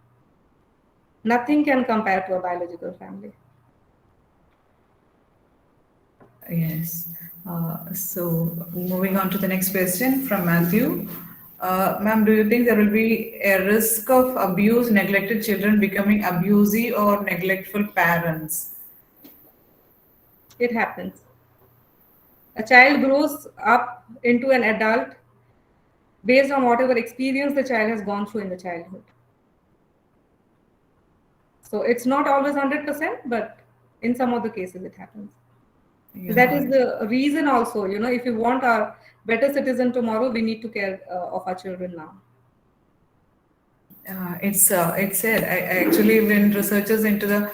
Nothing can compare to a biological family. Yes. So moving on to the next question from Matthew. Ma'am, do you think there will be a risk of abuse, neglected children becoming abusive or neglectful parents? It happens. A child grows up into an adult based on whatever experience the child has gone through in the childhood. So it's not always 100%, but in some of the cases it happens. Yeah. That is the reason also, if you want a better citizen tomorrow, we need to care of our children now. It's said. Actually, when researchers into the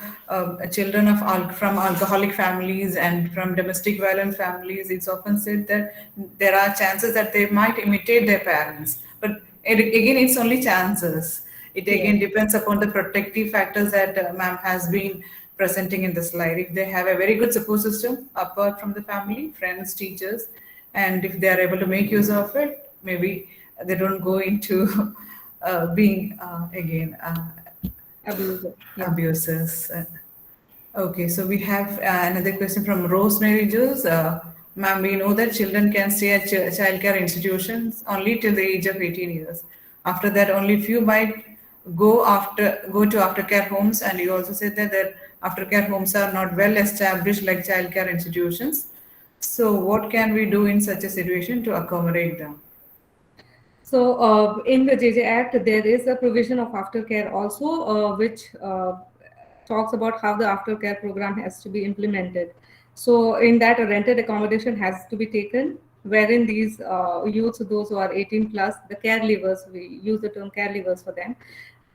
children from alcoholic families and from domestic violent families, it's often said that there are chances that they might imitate their parents. But again, it's only chances. It again depends upon the protective factors that ma'am has been presenting in the slide. If they have a very good support system apart from the family, friends, teachers, and if they are able to make use of it, maybe they don't go into being again Abuser. Yeah. abusers. Okay, so we have another question from Rosemary Juice. Ma'am, we know that children can stay at childcare institutions only till the age of 18 years. After that, only few might go to aftercare homes. And you also said that aftercare homes are not well established like childcare institutions. So, what can we do in such a situation to accommodate them? So in the JJ Act, there is a provision of aftercare also, which talks about how the aftercare program has to be implemented. So in that, a rented accommodation has to be taken, wherein these youths, those who are 18 plus, the caregivers, we use the term caregivers for them,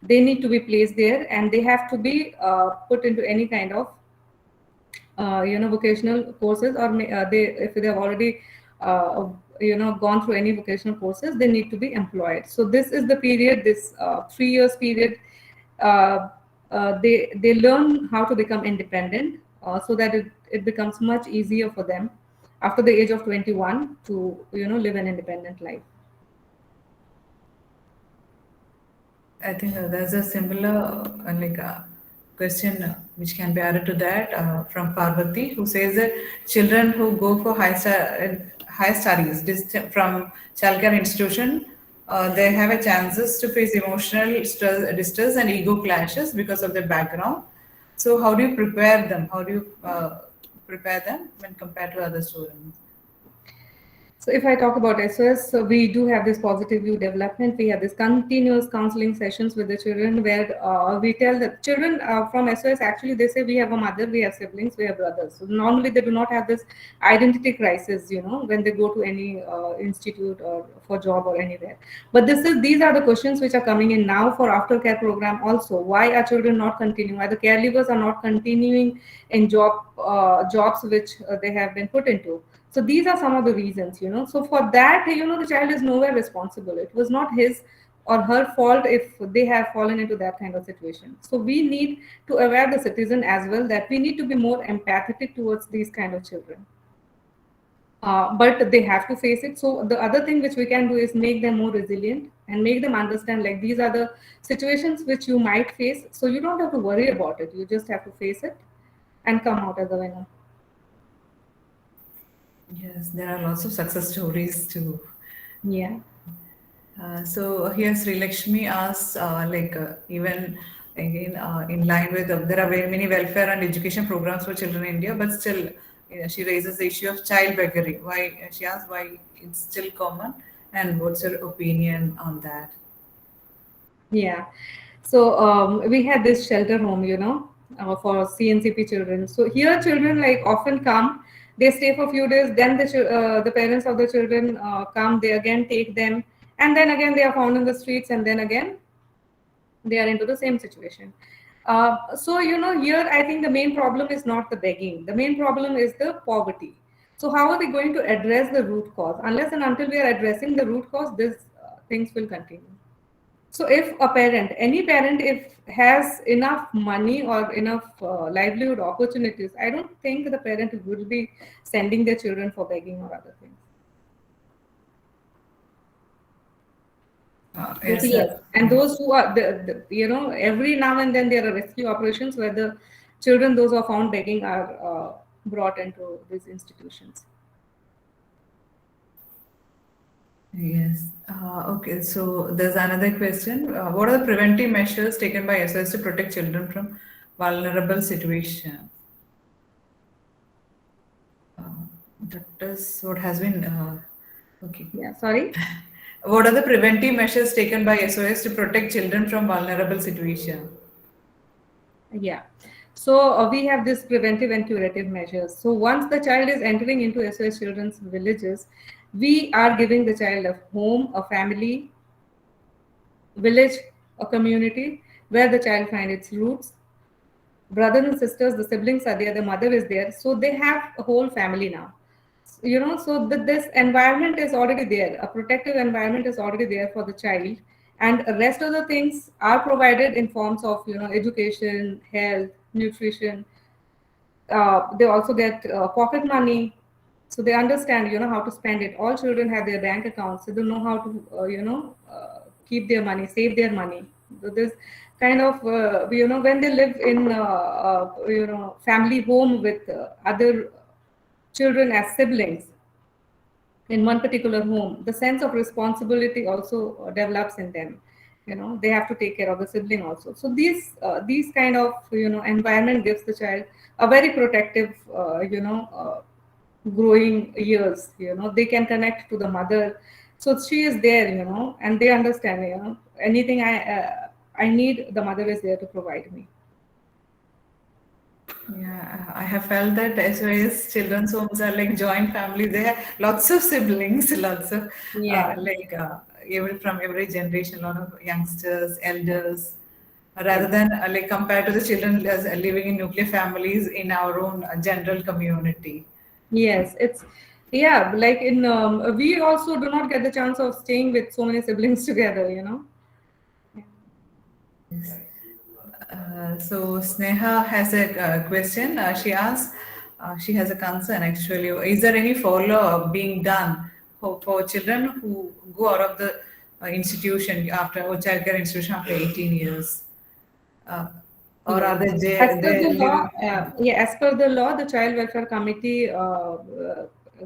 they need to be placed there, and they have to be put into any kind of vocational courses, or they, if they have already gone through any vocational courses, they need to be employed. So this is the period, this 3 years period, they learn how to become independent, so that it becomes much easier for them after the age of 21 to live an independent life. I think there's a similar question which can be added to that from Parvati, who says that children who go for high studies from childcare institution, they have a chances to face emotional distress and ego clashes because of their background. So how do you prepare them? How do you prepare them when compared to other students? So if I talk about SOS, so we do have this positive view development. We have this continuous counseling sessions with the children, where we tell the children from SOS, actually they say we have a mother, we have siblings, we have brothers. So normally they do not have this identity crisis, when they go to any institute or for job or anywhere. But these are the questions which are coming in now for aftercare program also. Why are children not continuing? Why the caregivers are not continuing in jobs which they have been put into? So these are some of the reasons. So for that, the child is nowhere responsible. It was not his or her fault if they have fallen into that kind of situation. So we need to aware the citizen as well, that we need to be more empathetic towards these kind of children. But they have to face it. So the other thing which we can do is make them more resilient and make them understand, like, these are the situations which you might face. So you don't have to worry about it. You just have to face it and come out as a winner. Yes, there are lots of success stories too. Yeah. So here Sri Lakshmi asks, even again in line with there are very many welfare and education programs for children in India, but still she raises the issue of child beggary. Why she asks why it's still common, and what's your opinion on that? Yeah. So we had this shelter home, for CNCP children. So here children like often come, they stay for a few days, then the parents of the children come, they again take them, and then again they are found in the streets, and then again they are into the same situation. So here I think the main problem is not the begging. The main problem is the poverty. So how are we going to address the root cause? Unless and until we are addressing the root cause, this things will continue. So if a parent, any parent, if has enough money or enough livelihood opportunities, I don't think the parent will be sending their children for begging or other things. Yes, Yes. And those who are, every now and then there are rescue operations where the children, those who are found begging, are brought into these institutions. Yes. Okay. So there's another question. What are the preventive measures taken by SOS to protect children from vulnerable situation? That is what has been. Okay. Yeah. Sorry. What are the preventive measures taken by SOS to protect children from vulnerable situation? Yeah. So we have this preventive and curative measures. So once the child is entering into SOS children's villages, we are giving the child a home, a family, village, a community where the child finds its roots. Brothers and sisters, the siblings are there, the mother is there. So they have a whole family now. So this environment is already there. A protective environment is already there for the child. And the rest of the things are provided in forms of, education, health, nutrition. They also get pocket money. So they understand, how to spend it. All children have their bank accounts. So they know how to, keep their money, save their money. So this kind of, when they live in, family home with other children as siblings in one particular home, the sense of responsibility also develops in them. They have to take care of the sibling also. So these kind of environment gives the child a very protective growing years. They can connect to the mother, so she is there, and they understand, anything I need, the mother is there to provide me. Yeah, I have felt that SOS children's homes are like joint families. They have lots of siblings, lots of Yeah. from every generation, a lot of youngsters, elders, rather than like compared to the children living in nuclear families in our own general community. Yes, it's yeah, like in we also do not get the chance of staying with so many siblings together. So Sneha has a question. She asks, she has a concern actually. Is there any follow-up being done for children who go out of the institution after or childcare institution after 18 years? Uh, or Yes. are they, As per they the law, living? as per the law, the Child Welfare Committee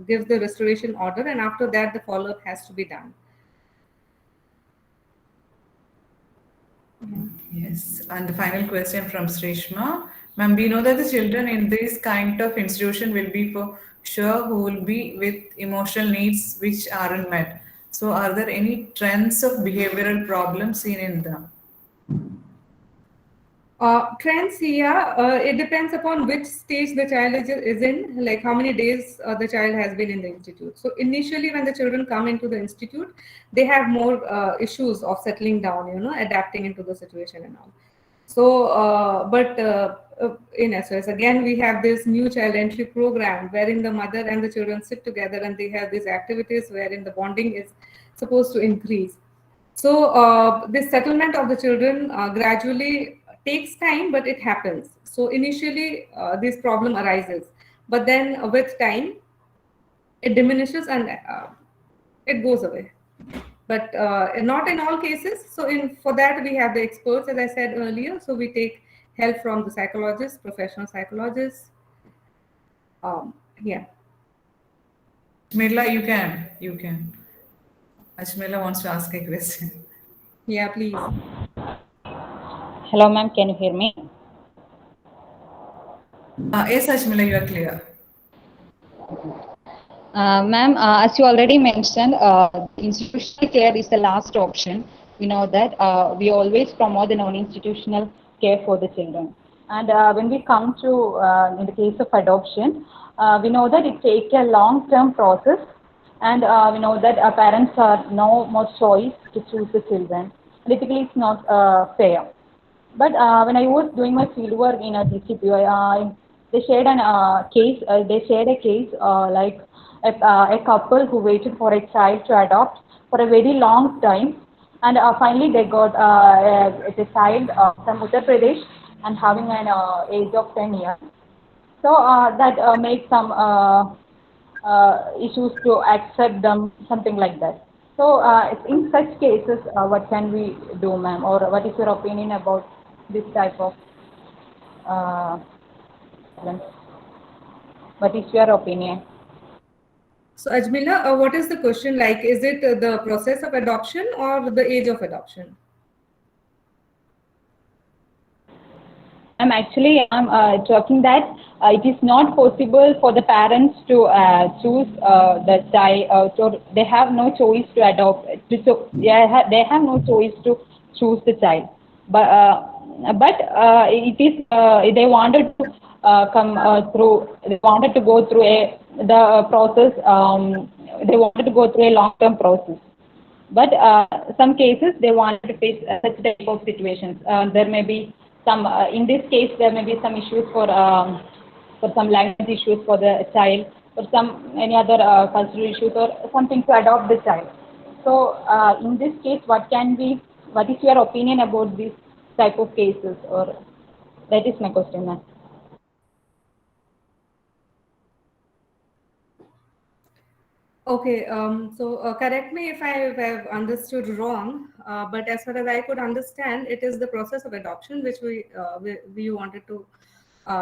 gives the restoration order, and after that, the follow-up has to be done. Yes, and the final question from Srishma. Ma'am, we know that the children in this kind of institution will be for sure who will be with emotional needs which aren't met. So, are there any trends of behavioral problems seen in them? Trends, yeah, it depends upon which stage the child is in, like how many days the child has been in the institute. So initially, when the children come into the institute, they have more issues of settling down, adapting into the situation and all. So, in SOS, again, we have this new child entry program wherein the mother and the children sit together and they have these activities wherein the bonding is supposed to increase. So this settlement of the children gradually takes time, but it happens. So initially, this problem arises, but then with time, it diminishes and it goes away. But not in all cases. So in for that we have the experts, as I said earlier. So we take help from the psychologists, professional psychologists. Yeah. Mila, you can. Ashmila wants to ask a question. Yeah, please. Hello, ma'am. Can you hear me? Yes, Ashmila, you are clear. Ma'am, as you already mentioned, institutional care is the last option. We know that we always promote the non-institutional care for the children. And when we come to, in the case of adoption, we know that it takes a long-term process. And we know that parents have no more choice to choose the children. Typically, it's not fair. But when I was doing my fieldwork in a DCP, they shared an case. They shared a case like a couple who waited for a child to adopt for a very long time, and finally they got a child from Uttar Pradesh and having an age of 10 years. So that makes some issues to accept them, something like that. So in such cases, what can we do, ma'am, or what is your opinion about this type of problems? What is your opinion? So Ajmila, what is the question like? Is it the process of adoption or the age of adoption? I'm talking that it is not possible for the parents to choose the child, so they have no choice to adopt. They have no choice to choose the child. But it is they wanted to come through. They wanted to go through the process. They wanted to go through a long-term process. But some cases they want to face such type of situations. There may be some, in this case, there may be some issues for some language issues for the child, or some any other cultural issues, or something to adopt the child. So in this case, what is your opinion about this type of cases? Or that is my question, ma'am. Okay, so correct me if I've understood wrong, but as far as I could understand, it is the process of adoption which we wanted to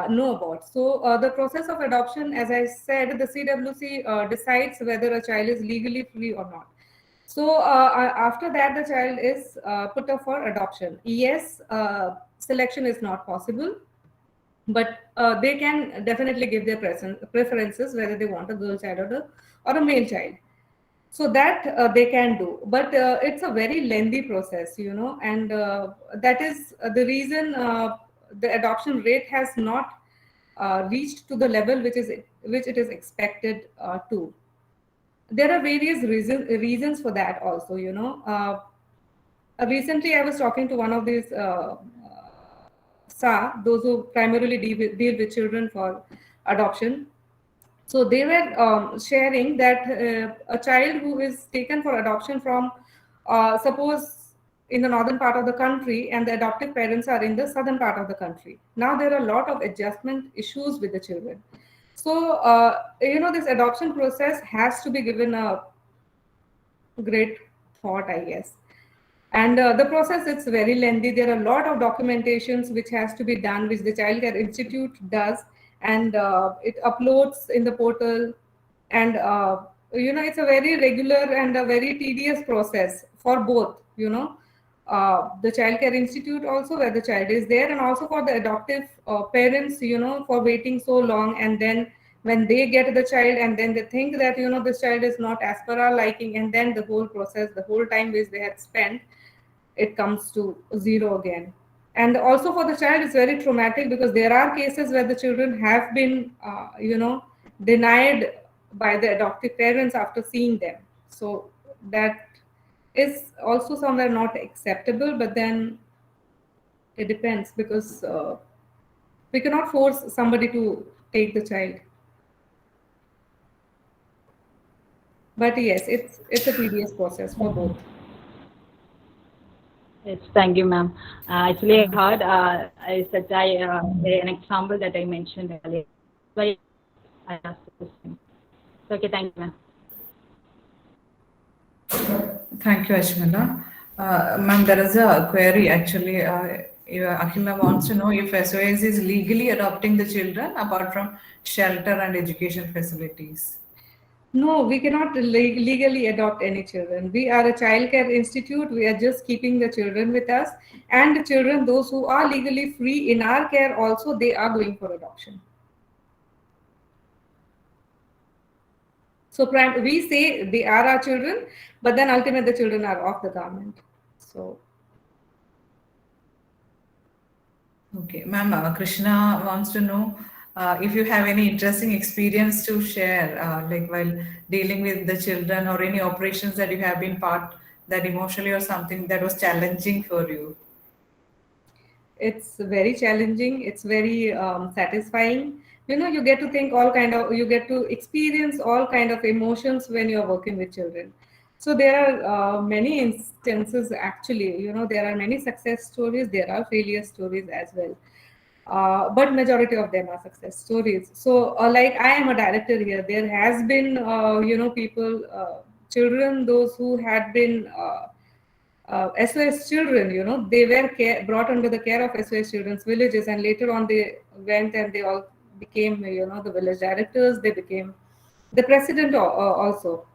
know about. So the process of adoption, as I said, the CWC decides whether a child is legally free or not. So after that, the child is put up for adoption. Yes, selection is not possible, but they can definitely give their preferences whether they want a girl child or a male child. So that they can do, but it's a very lengthy process, and that is the reason the adoption rate has not reached to the level which it is expected to. There are various reasons for that also. Recently I was talking to one of these those who primarily deal with children for adoption. So they were sharing that a child who is taken for adoption from, suppose, in the northern part of the country, and the adoptive parents are in the southern part of the country. Now there are a lot of adjustment issues with the children. So this adoption process has to be given a great thought, I guess. And the process, it's very lengthy. There are a lot of documentations which has to be done, which the Child Care Institute does, and it uploads in the portal. And it's a very regular and a very tedious process for both. The Child Care Institute also, where the child is there, and also for the adoptive parents, for waiting so long, and then when they get the child, and then they think that this child is not as per our liking, and then the whole process, the whole time which they had spent, it comes to zero again. And also for the child, it's very traumatic, because there are cases where the children have been denied by the adoptive parents after seeing them. So that is also somewhere not acceptable, but then it depends, because we cannot force somebody to take the child. But yes, it's a tedious process for both. Yes, thank you, ma'am. Actually, I heard an example that I mentioned earlier. Why I asked the question. Okay, thank you, ma'am. Thank you, Ashmila. Ma'am, there is a query actually. Akhila wants to know if SOS is legally adopting the children apart from shelter and education facilities. No, we cannot legally adopt any children. We are a child care institute. We are just keeping the children with us. And the children, those who are legally free in our care also, they are going for adoption. So we say they are our children, but then ultimately the children are of the government. So. Okay, ma'am, Krishna wants to know if you have any interesting experience to share, like while dealing with the children, or any operations that you have been part, that emotionally or something that was challenging for you. It's very challenging. It's very satisfying. You get to think you get to experience all kind of emotions when you're working with children. So there are many instances actually. There are many success stories. There are failure stories as well. But majority of them are success stories. So like I am a director here. There has been people, children, those who had been SOS children, they were brought under the care of SOS children's villages, and later on they went and they all became, the village directors. They became the president also.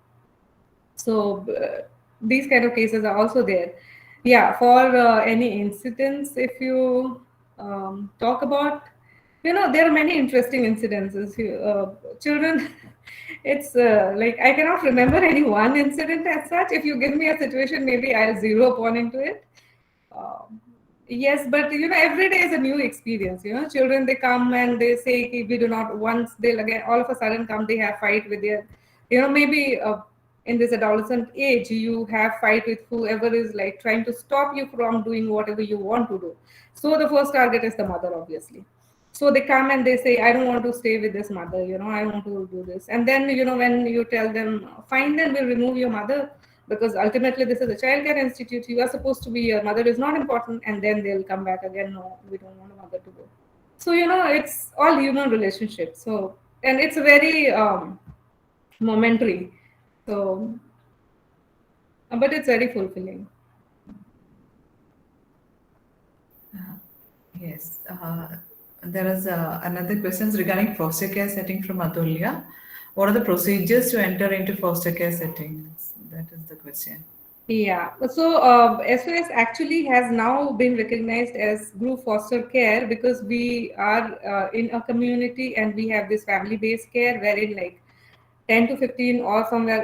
So these kind of cases are also there. Yeah, for any incidents, if you talk about, there are many interesting incidences. Children, it's like I cannot remember any one incident as such. If you give me a situation, maybe I'll zero upon into it. Um, yes, but every day is a new experience. Children, they come and they say, "Ki we do not." Once they'll again, all of a sudden come, they have fight with their, maybe in this adolescent age, you have fight with whoever is like trying to stop you from doing whatever you want to do. So the first target is the mother, obviously. So they come and they say, "I don't want to stay with this mother. I want to do this." And then when you tell them, "Fine, then we'll remove your mother." Because ultimately this is a child care institute, you are supposed to be, your mother is not important, and then they'll come back again, "No, we don't want a mother to go." So it's all human relationships. So, and it's very momentary. So, but it's very fulfilling. Yes. There is another question regarding foster care setting from Atulya. What are the procedures to enter into foster care settings? That is the question. Yeah, so SOS actually has now been recognized as group foster care because we are in a community and we have this family-based care wherein like 10 to 15 or somewhere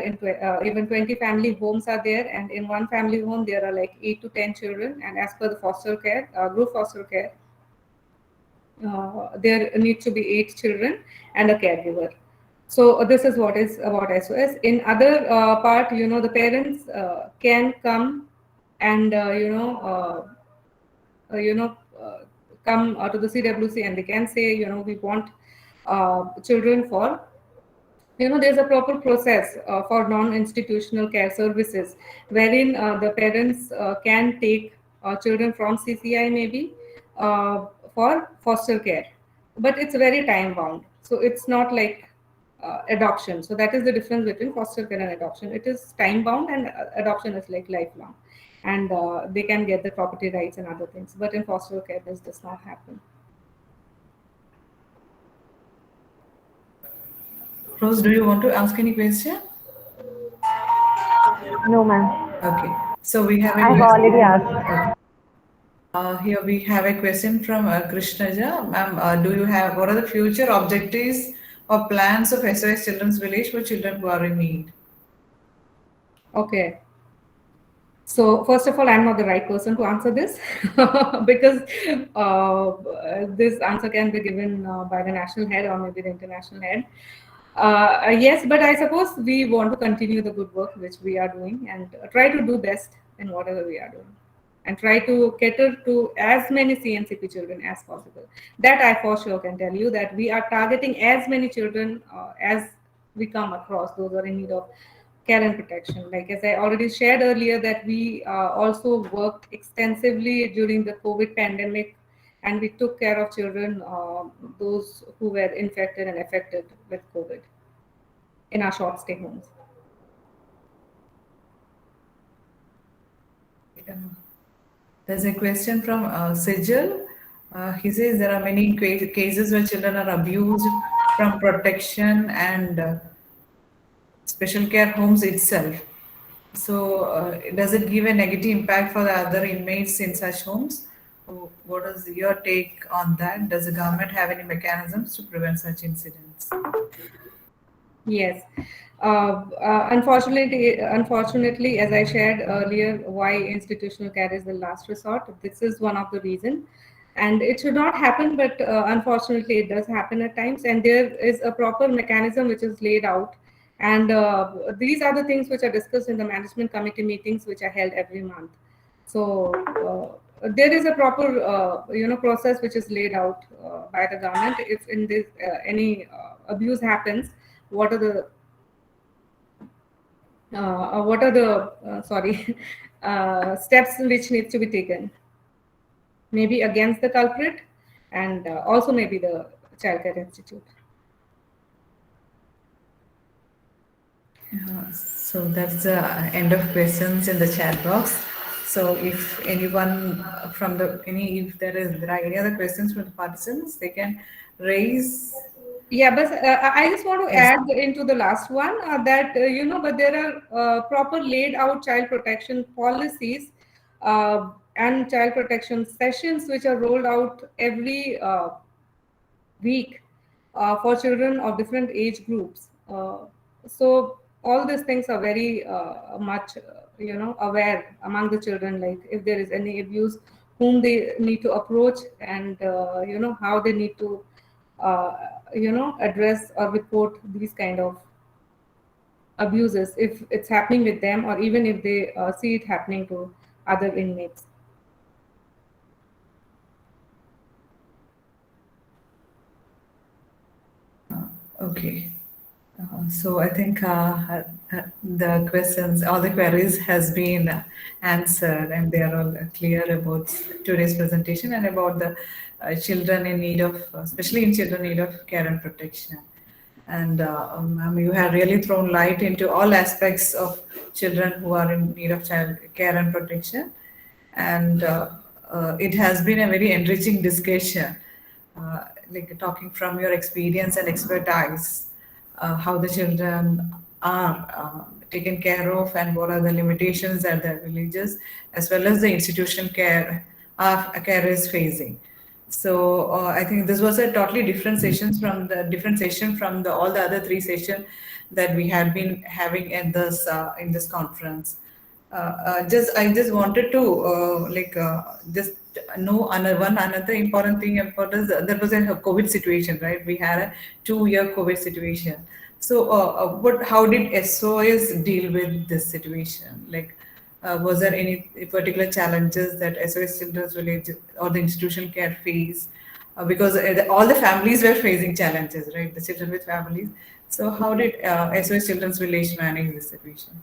even 20 family homes are there, and in one family home there are like 8 to 10 children, and as per the foster care, group foster care, there need to be 8 children and a caregiver. So this is what is about SOS. In other part, the parents can come and uh, you know uh, come to the CWC and they can say, we want children for, there's a proper process for non-institutional care services wherein the parents can take children from CCI maybe for foster care, but it's very time bound. So it's not like adoption. So that is the difference between foster care and adoption. It is time bound, and adoption is like lifelong, and they can get the property rights and other things. But in foster care, this does not happen. Rose, do you want to ask any question? No, ma'am. Okay. So we have a I've question. already asked. Okay. Here we have a question from Krishnaja. Ma'am, what are the future objectives or plans of SOS Children's Village for children who are in need? Okay. So first of all, I'm not the right person to answer this because this answer can be given by the national head or maybe the international head. Yes, but I suppose we want to continue the good work which we are doing and try to do best in whatever we are doing, and try to cater to as many CNCP children as possible. That I for sure can tell you that we are targeting as many children as we come across, those who are in need of care and protection. Like as I already shared earlier, that we also worked extensively during the COVID pandemic, and we took care of children, those who were infected and affected with COVID in our short stay homes. There's a question from Sejal. He says there are many cases where children are abused from protection and special care homes itself. So, does it give a negative impact for the other inmates in such homes? What is your take on that? Does the government have any mechanisms to prevent such incidents? Yes. Unfortunately, as I shared earlier, why institutional care is the last resort. This is one of the reasons, and it should not happen. But unfortunately, it does happen at times, and there is a proper mechanism which is laid out. And these are the things which are discussed in the management committee meetings, which are held every month. So there is a proper, process which is laid out by the government. If in this any abuse happens, what are the sorry steps which need to be taken, maybe against the culprit, and also maybe the child care institute. So that's the end of questions in the chat box. So if anyone from if there are any other questions from the participants, they can raise. Yeah, but I just want to Yes. add into the last one that but there are proper laid out child protection policies and child protection sessions which are rolled out every week for children of different age groups. So all these things are very much aware among the children, like if there is any abuse, whom they need to approach, and how they need to address or report these kind of abuses if it's happening with them, or even if they see it happening to other inmates. Okay. So I think the questions, all the queries has been answered, and they are all clear about today's presentation and about the children in need of, especially in children in need of care and protection. And ma'am, you have really thrown light into all aspects of children who are in need of child care and protection. And it has been a very enriching discussion, like talking from your experience and expertise, how the children are taken care of and what are the limitations that the villages as well as the institutional care is facing. So I think this was a totally different session from the all the other three sessions that we had been having in this conference. I just wanted to just know another important thing about this. There was a COVID situation, right? We had a 2 year COVID situation. So, how did SOS deal with this situation? Like, was there any particular challenges that SOS Children's Village or the institutional care face? Because all the families were facing challenges, right? The children with families. So, how did SOS Children's Village manage this situation?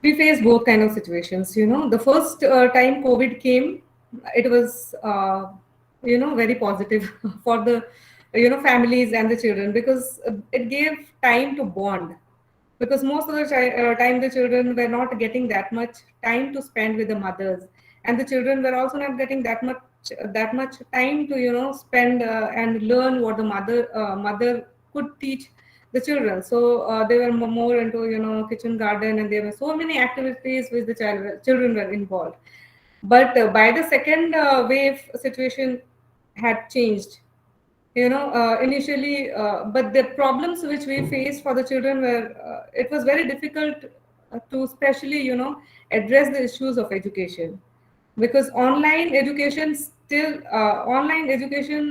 We face both kind of situations. The first time COVID came, it was very positive for the families and the children, because it gave time to bond, because most of the time the children were not getting that much time to spend with the mothers, and the children were also not getting that much time to spend and learn what the mother could teach the children. So they were more into kitchen garden, and there were so many activities which the children were involved. But by the second wave, situation had changed. Initially, but the problems which we faced for the children were, it was very difficult to especially address the issues of education, because online education,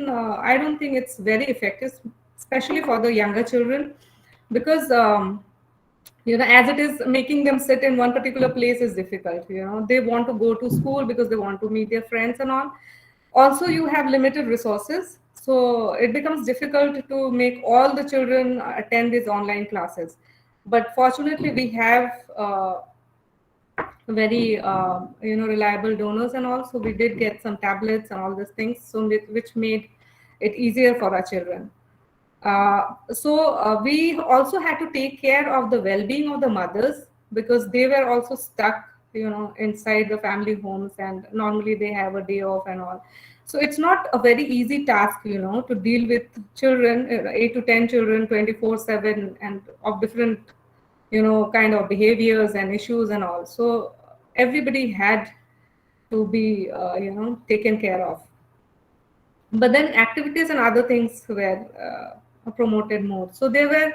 I don't think it's very effective, especially for the younger children, because as it is, making them sit in one particular place is difficult. They want to go to school because they want to meet their friends and all. Also, you have limited resources, so it becomes difficult to make all the children attend these online classes. But fortunately, we have very reliable donors, and also we did get some tablets and all these things, so which made it easier for our children. So we also had to take care of the well-being of the mothers, because they were also stuck inside the family homes, and normally they have a day off and all. So it's not a very easy task to deal with children, 8 to 10 children 24/7, and of different kind of behaviors and issues and all. So everybody had to be taken care of. But then activities and other things were promoted more. So there were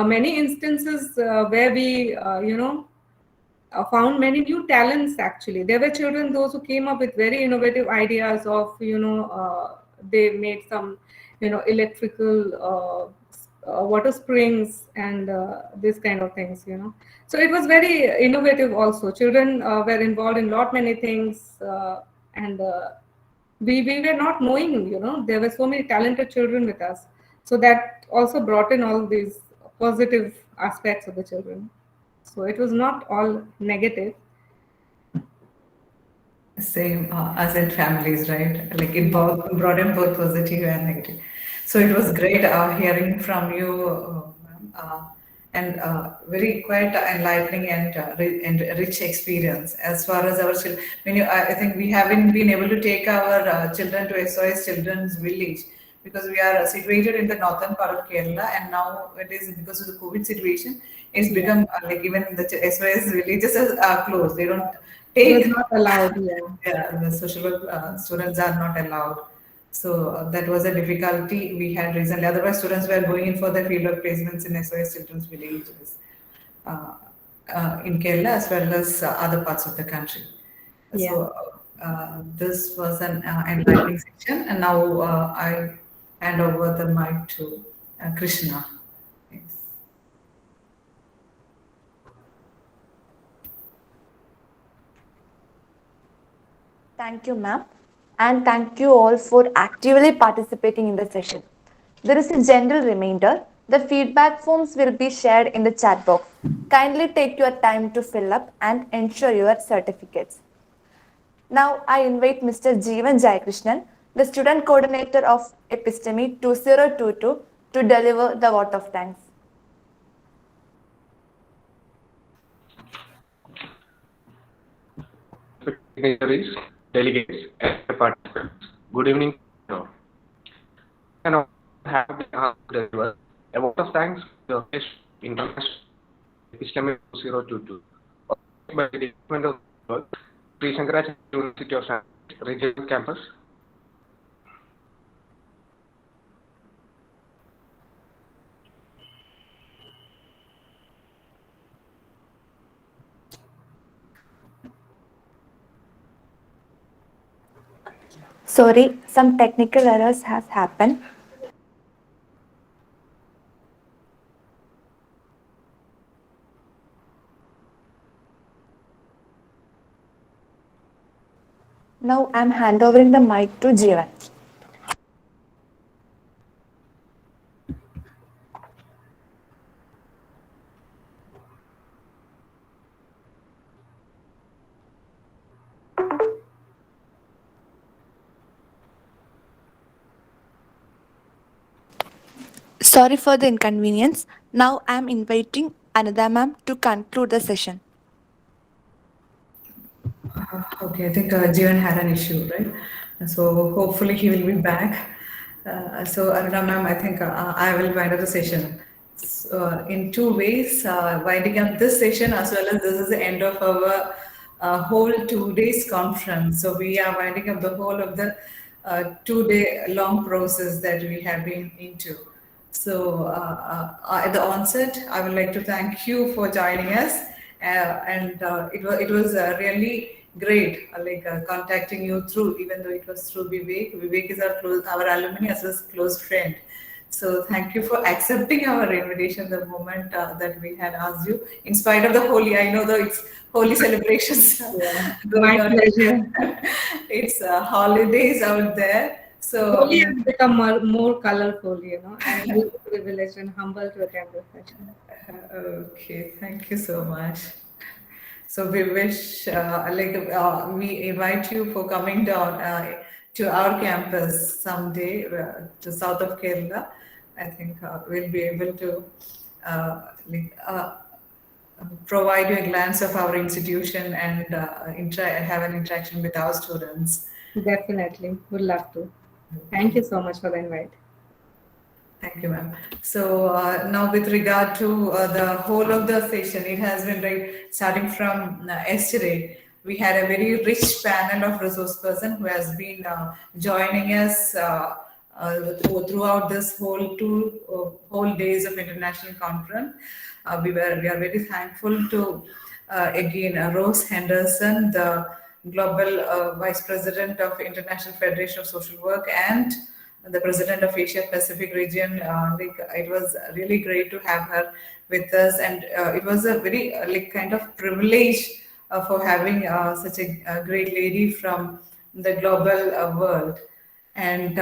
many instances where we found many new talents. Actually, there were children, those who came up with very innovative ideas of they made some electrical water springs and this kind of things. So it was very innovative. Also, children were involved in many things, and we were not knowing. There were so many talented children with us, so that also brought in all these positive aspects of the children. So it was not all negative. Same as in families, right? Like it both brought in both positive and negative. So it was great hearing from you, ma'am, and very quite enlightening and rich experience as far as our children. I think we haven't been able to take our children to SOS Children's Village because we are situated in the northern part of Kerala, and now it is because of the COVID situation. It's become like even the SOS villages are closed. They don't It take. was not allowed. Yeah, the social work students are not allowed. So that was a difficulty we had recently. Otherwise, students were going in for the fieldwork placements in SOS Children's Villages in Kerala as well as other parts of the country. Yeah. So this was an enlightening section, and now I hand over the mic to Krishna. Yes. Thank you, ma'am. And thank you all for actively participating in the session. There is a general reminder. The feedback forms will be shared in the chat box. Kindly take your time to fill up and ensure your certificates. Now I invite Mr. Jeevan Jayakrishnan, the student coordinator of Episteme 2022, to deliver the vote of thanks. Dignitaries, delegates, and participants. Good evening. And I have been asked to deliver a vote of thanks to the International Episteme 2022 by the Department of Sree Sankaracharya University of Sanskrit Regional Campus. Sorry, some technical errors has happened. Now I'm handovering the mic to Jeevan. Sorry for the inconvenience. Now I'm inviting Anida ma'am to conclude the session. Okay, I think Jivan had an issue, right? So hopefully he will be back. So Aruna ma'am, I think I will wind up the session. So, in two ways, winding up this session as well as this is the end of our whole 2 days conference. So we are winding up the whole of the 2 day long process that we have been into. So at the onset, I would like to thank you for joining us, and it was really great, contacting you through, even though it was through Vivek. Vivek is our alumni as well as close friend. So thank you for accepting our invitation the moment that we had asked you. In spite of the holy, I know though it's holy celebrations going My on. pleasure. It's holidays out there. So Holy has become more colorful, I'm really privileged and humble to attend this session. okay, thank you so much. So we wish, we invite you for coming down to our campus someday to south of Kerala. I think we'll be able to provide you a glance of our institution and have an interaction with our students. Definitely, would love to. Thank you so much for the invite. Thank you, ma'am. So now with regard to the whole of the session, it has been starting from yesterday. We had a very rich panel of resource person who has been joining us throughout this whole days of international conference. We are very thankful to again Rose Henderson, the Global Vice President of International Federation of Social Work, and the President of Asia Pacific region. It was really great to have her with us, and it was a very kind of privilege for having such a great lady from the global world. And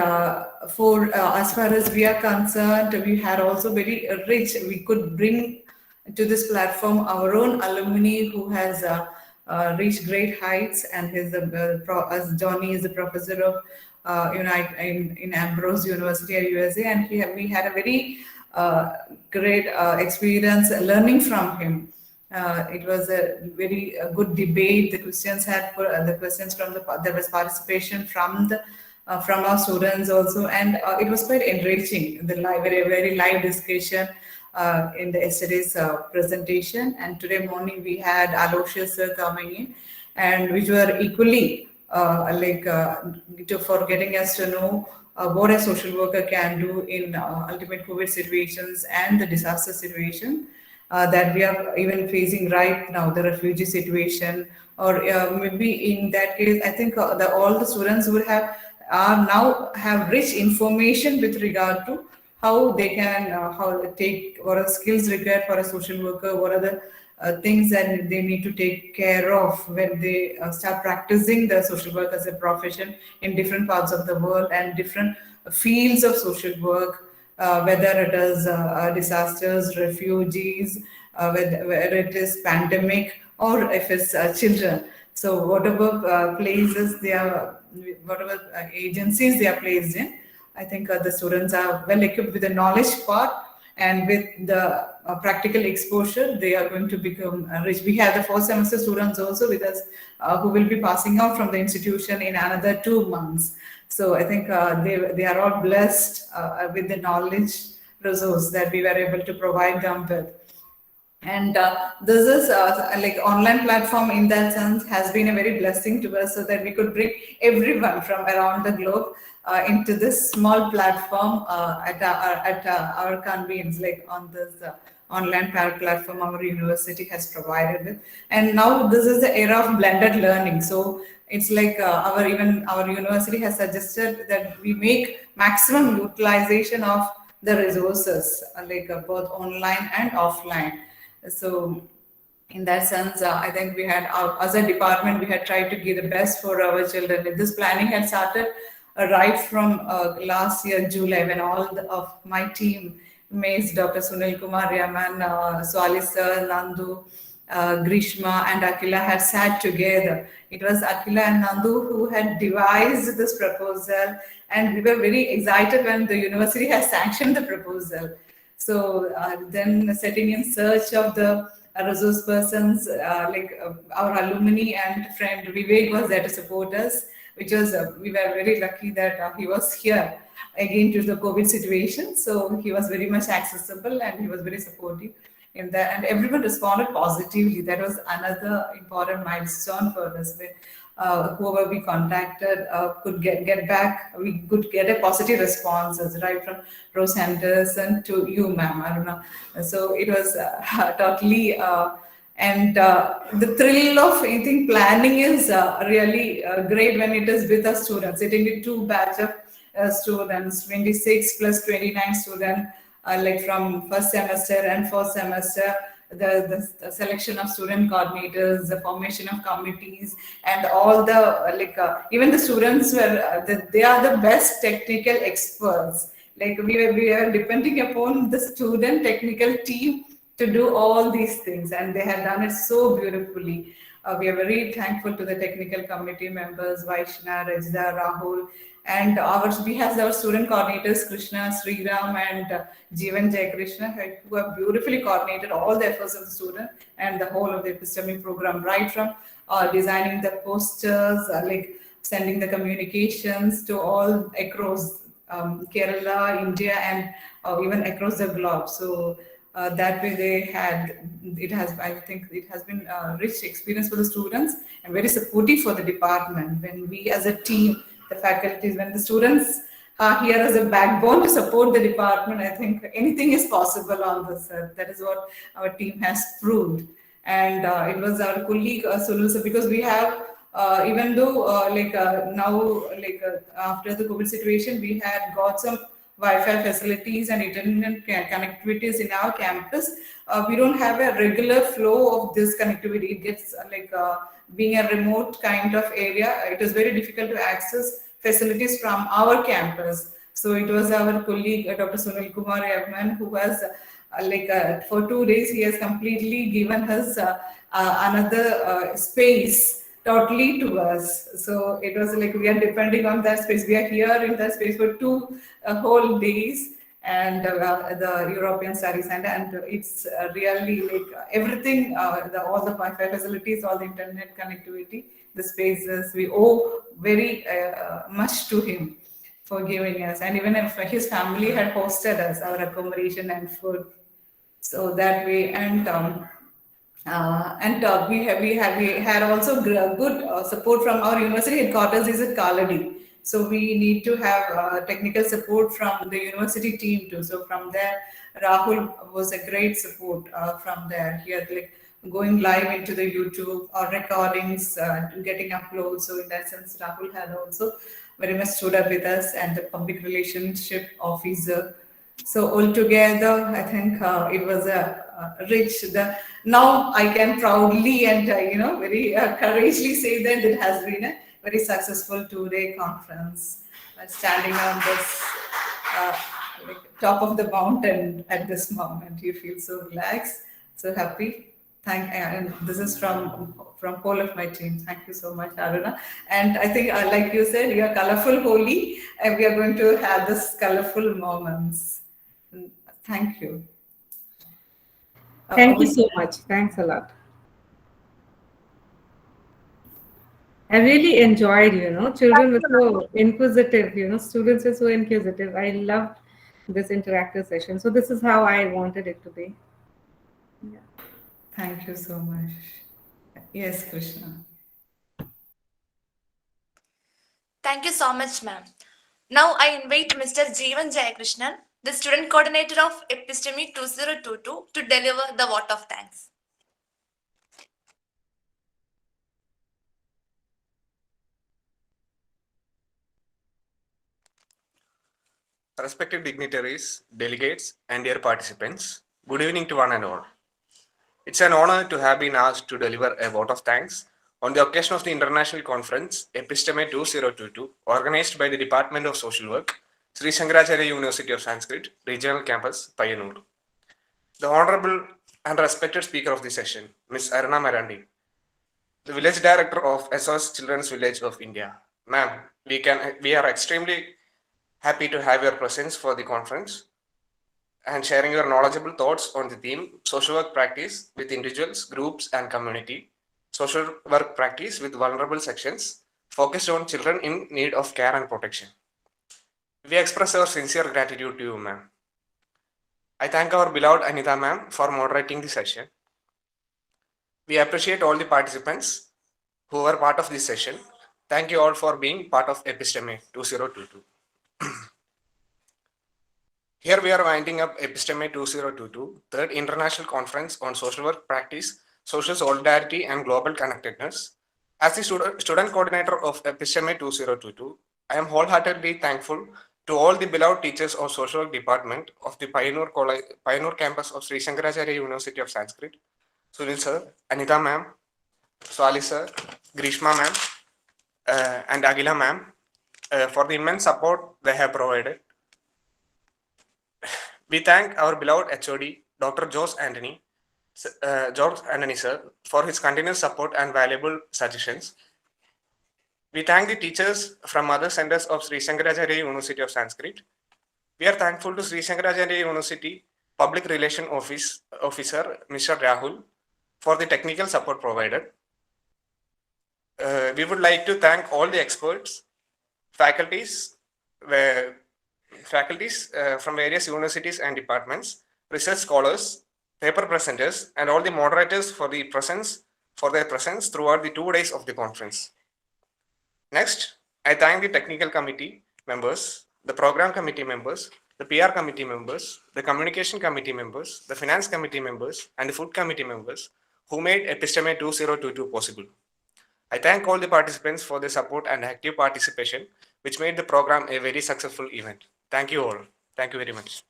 for as far as we are concerned, we had also very rich. We could bring to this platform our own alumni who has reached great heights, and as Johnny is the professor of in Ambrose University at USA, and we had a very great experience learning from him. It was a very good debate. The questions the questions from there was participation from our students also, and it was quite enriching. The very live discussion in the yesterday's presentation, and today morning we had Aloysius sir coming in, and which were equally for getting us to know what a social worker can do in ultimate COVID situations and the disaster situation that we are even facing right now, the refugee situation, or maybe in that case, I think all the students would have rich information with regard to how they can what are the skills required for a social worker, what are the things that they need to take care of when they start practicing the social work as a profession in different parts of the world and different fields of social work, whether it is disasters, refugees, whether it is pandemic, or if it's children. So whatever places they are, whatever agencies they are placed in, I think the students are well equipped with the knowledge part, and with the practical exposure, they are going to become rich. We have the 4th semester students also with us who will be passing out from the institution in another 2 months. So I think they are all blessed with the knowledge resource that we were able to provide them with. And this is like online platform in that sense has been a very blessing to us, so that we could bring everyone from around the globe into this small platform at our convenience, like on this online platform our university has provided with. And now this is the era of blended learning, so it's like our university has suggested that we make maximum utilization of the resources, like both online and offline. So in that sense, I think we had, as a department, we had tried to give the best for our children. This planning had started right from last year, July, when of my team, Mace, Dr. Sunil Kumar Yaman, Swali Sir, Nandu, Grishma, and Akila had sat together. It was Akila and Nandu who had devised this proposal, and we were very excited when the university has sanctioned the proposal. So then setting in search of the resource persons, our alumni and friend Vivek was there to support us, which was, we were very lucky that he was here again to the COVID situation. So he was very much accessible and he was very supportive in that, and everyone responded positively. That was another important milestone for us. When whoever we contacted could get back, we could get a positive responses, right from Rose Henderson to you, ma'am, Aruna. So it was totally, and the thrill of, I think, planning is really great when it is with the students, sitting with 2 batch of students, 26 plus 29 students, like from 1st semester and 4th semester, the selection of student coordinators, the formation of committees, and all the even the students were they are the best technical experts. Like we are depending upon the student technical team to do all these things, and they have done it so beautifully. We are very thankful to the technical committee members, Vaishna, Rajda, Rahul, and we have our student coordinators, Krishna, Sree, and Jeevan Jayakrishna, who have beautifully coordinated all the efforts of the student and the whole of the epistemic program, right from designing the posters, like sending the communications to all across Kerala, India, and even across the globe. So that way I think it has been a rich experience for the students and very supportive for the department. When we as a team, the faculties, when the students are here as a backbone to support the department, I think anything is possible on this. That is what our team has proved. And it was our colleague Sulusa, because we have, even though now, after the COVID situation, we had got some Wi-Fi facilities and internet connectivities in our campus. We don't have a regular flow of this connectivity. It gets being a remote kind of area, it is very difficult to access facilities from our campus. So it was our colleague, Dr. Sunil Kumar Yaman, who was for 2 days, he has completely given us another space totally to us. So it was like we are depending on that space. We are here in that space for 2 whole days, and the European Studies Center, and it's really like everything, all the Wi-Fi facilities, all the internet connectivity, the spaces, we owe very much to him for giving us. And even if his family had hosted us, our accommodation and food. So that way, and we had also good support from our university headquarters is at Kaladi. So we need to have technical support from the university team too. So from there, Rahul was a great support from there. He had like going live into the YouTube or recordings, getting uploads. So in that sense, Rahul had also very much stood up with us, and the public relationship officer. So altogether, I think it was a rich. Now I can proudly and very courageously say that it has been a very successful 2-day conference. Standing on this top of the mountain at this moment, you feel so relaxed, so happy. And this is from whole of my team. Thank you so much, Aruna. And I think, like you said, you are colorful, holy, and we are going to have this colorful moments. Thank you. Thank you so much. Thanks a lot. I really enjoyed, children were so inquisitive, students were so inquisitive. I loved this interactive session. So this is how I wanted it to be. Yeah. Thank you so much. Yes, Krishna. Thank you so much, ma'am. Now I invite Mr. Jeevan Jayakrishnan, the student coordinator of Episteme 2022, to deliver the vote of thanks. Respected dignitaries, delegates, and dear participants, good evening to one and all. It's an honor to have been asked to deliver a vote of thanks on the occasion of the international conference Episteme 2022, organized by the Department of Social Work, Sree Sankaracharya University of Sanskrit, Regional Campus, Payyanur. The Honorable and respected speaker of the session, Ms. Aruna Marandi, the Village Director of SOS Children's Village of India. Ma'am, we are extremely happy to have your presence for the conference and sharing your knowledgeable thoughts on the theme social work practice with individuals, groups, and community, social work practice with vulnerable sections focused on children in need of care and protection. We express our sincere gratitude to you, ma'am. I thank our beloved Anita ma'am for moderating the session. We appreciate all the participants who were part of this session. Thank you all for being part of Episteme 2022. Here we are winding up Episteme 2022, third international conference on social work practice, social solidarity, and global connectedness. As the student coordinator of Episteme 2022, I am wholeheartedly thankful to all the beloved teachers of social work department of the Payyanur campus of Sree Sankaracharya University of Sanskrit, Sunil sir, Anita ma'am, Swali sir, Grishma ma'am, and Agila ma'am for the immense support they have provided. We thank our beloved HOD, Dr. George Anthony sir, for his continuous support and valuable suggestions. We thank the teachers from other centers of Sree Sankaracharya University of Sanskrit. We are thankful to Sree Sankaracharya University Public Relation Officer, Mr. Rahul, for the technical support provided. We would like to thank all the experts, faculties from various universities and departments, research scholars, paper presenters, and all the moderators for their presence throughout the 2 days of the conference. Next, I thank the technical committee members, the program committee members, the PR committee members, the communication committee members, the finance committee members, and the food committee members who made Episteme 2022 possible. I thank all the participants for their support and active participation, which made the program a very successful event. Thank you all. Thank you very much.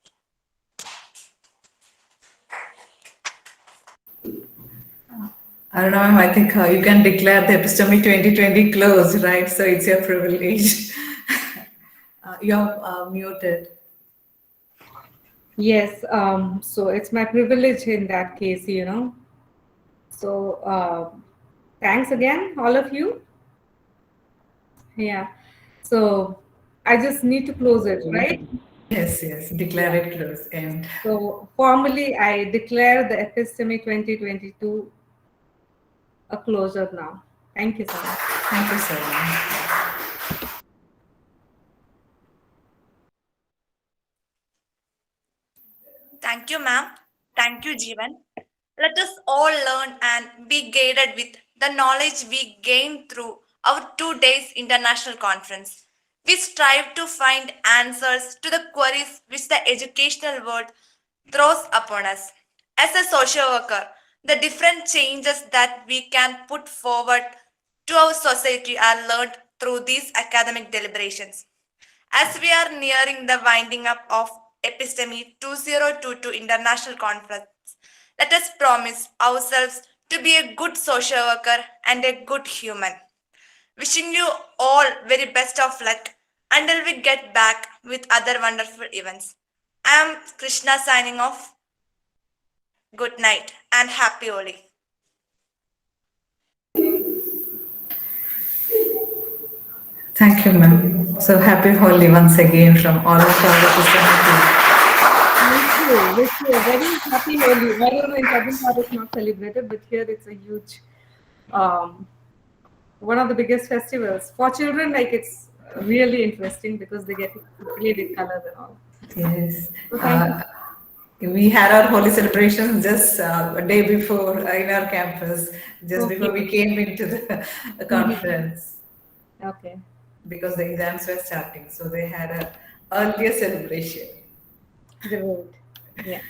Aruna ma'am, I think you can declare the Episteme 2020 closed, right? So it's your privilege. You're muted. Yes, so it's my privilege in that case, So thanks again, all of you. Yeah, so I just need to close it, right? Yes, declare it closed. And so formally, I declare the Episteme 2022 a closure now. Thank you so much. Thank you so much. Thank you, ma'am. Thank you, Jeevan. Let us all learn and be guided with the knowledge we gain through our 2 days international conference. We strive to find answers to the queries which the educational world throws upon us. As a social worker, the different changes that we can put forward to our society are learned through these academic deliberations. As we are nearing the winding up of Episteme 2022 International Conference, let us promise ourselves to be a good social worker and a good human. Wishing you all very best of luck until we get back with other wonderful events. I am Krishna signing off. Good night and happy Holi. Thank you, ma'am. So happy Holi once again from all of our Episteme team. Thank you. Wish you a very happy Holi. I don't know in Tamil Nadu it's not celebrated, but here it's a huge, one of the biggest festivals for children. Like it's really interesting because they get to play with colors and all. Yes. So thank you. We had our Holi celebrations just a day before in our campus, just Okay. before we came into the conference, Okay. because the exams were starting. So they had a earlier celebration. Great. Yeah.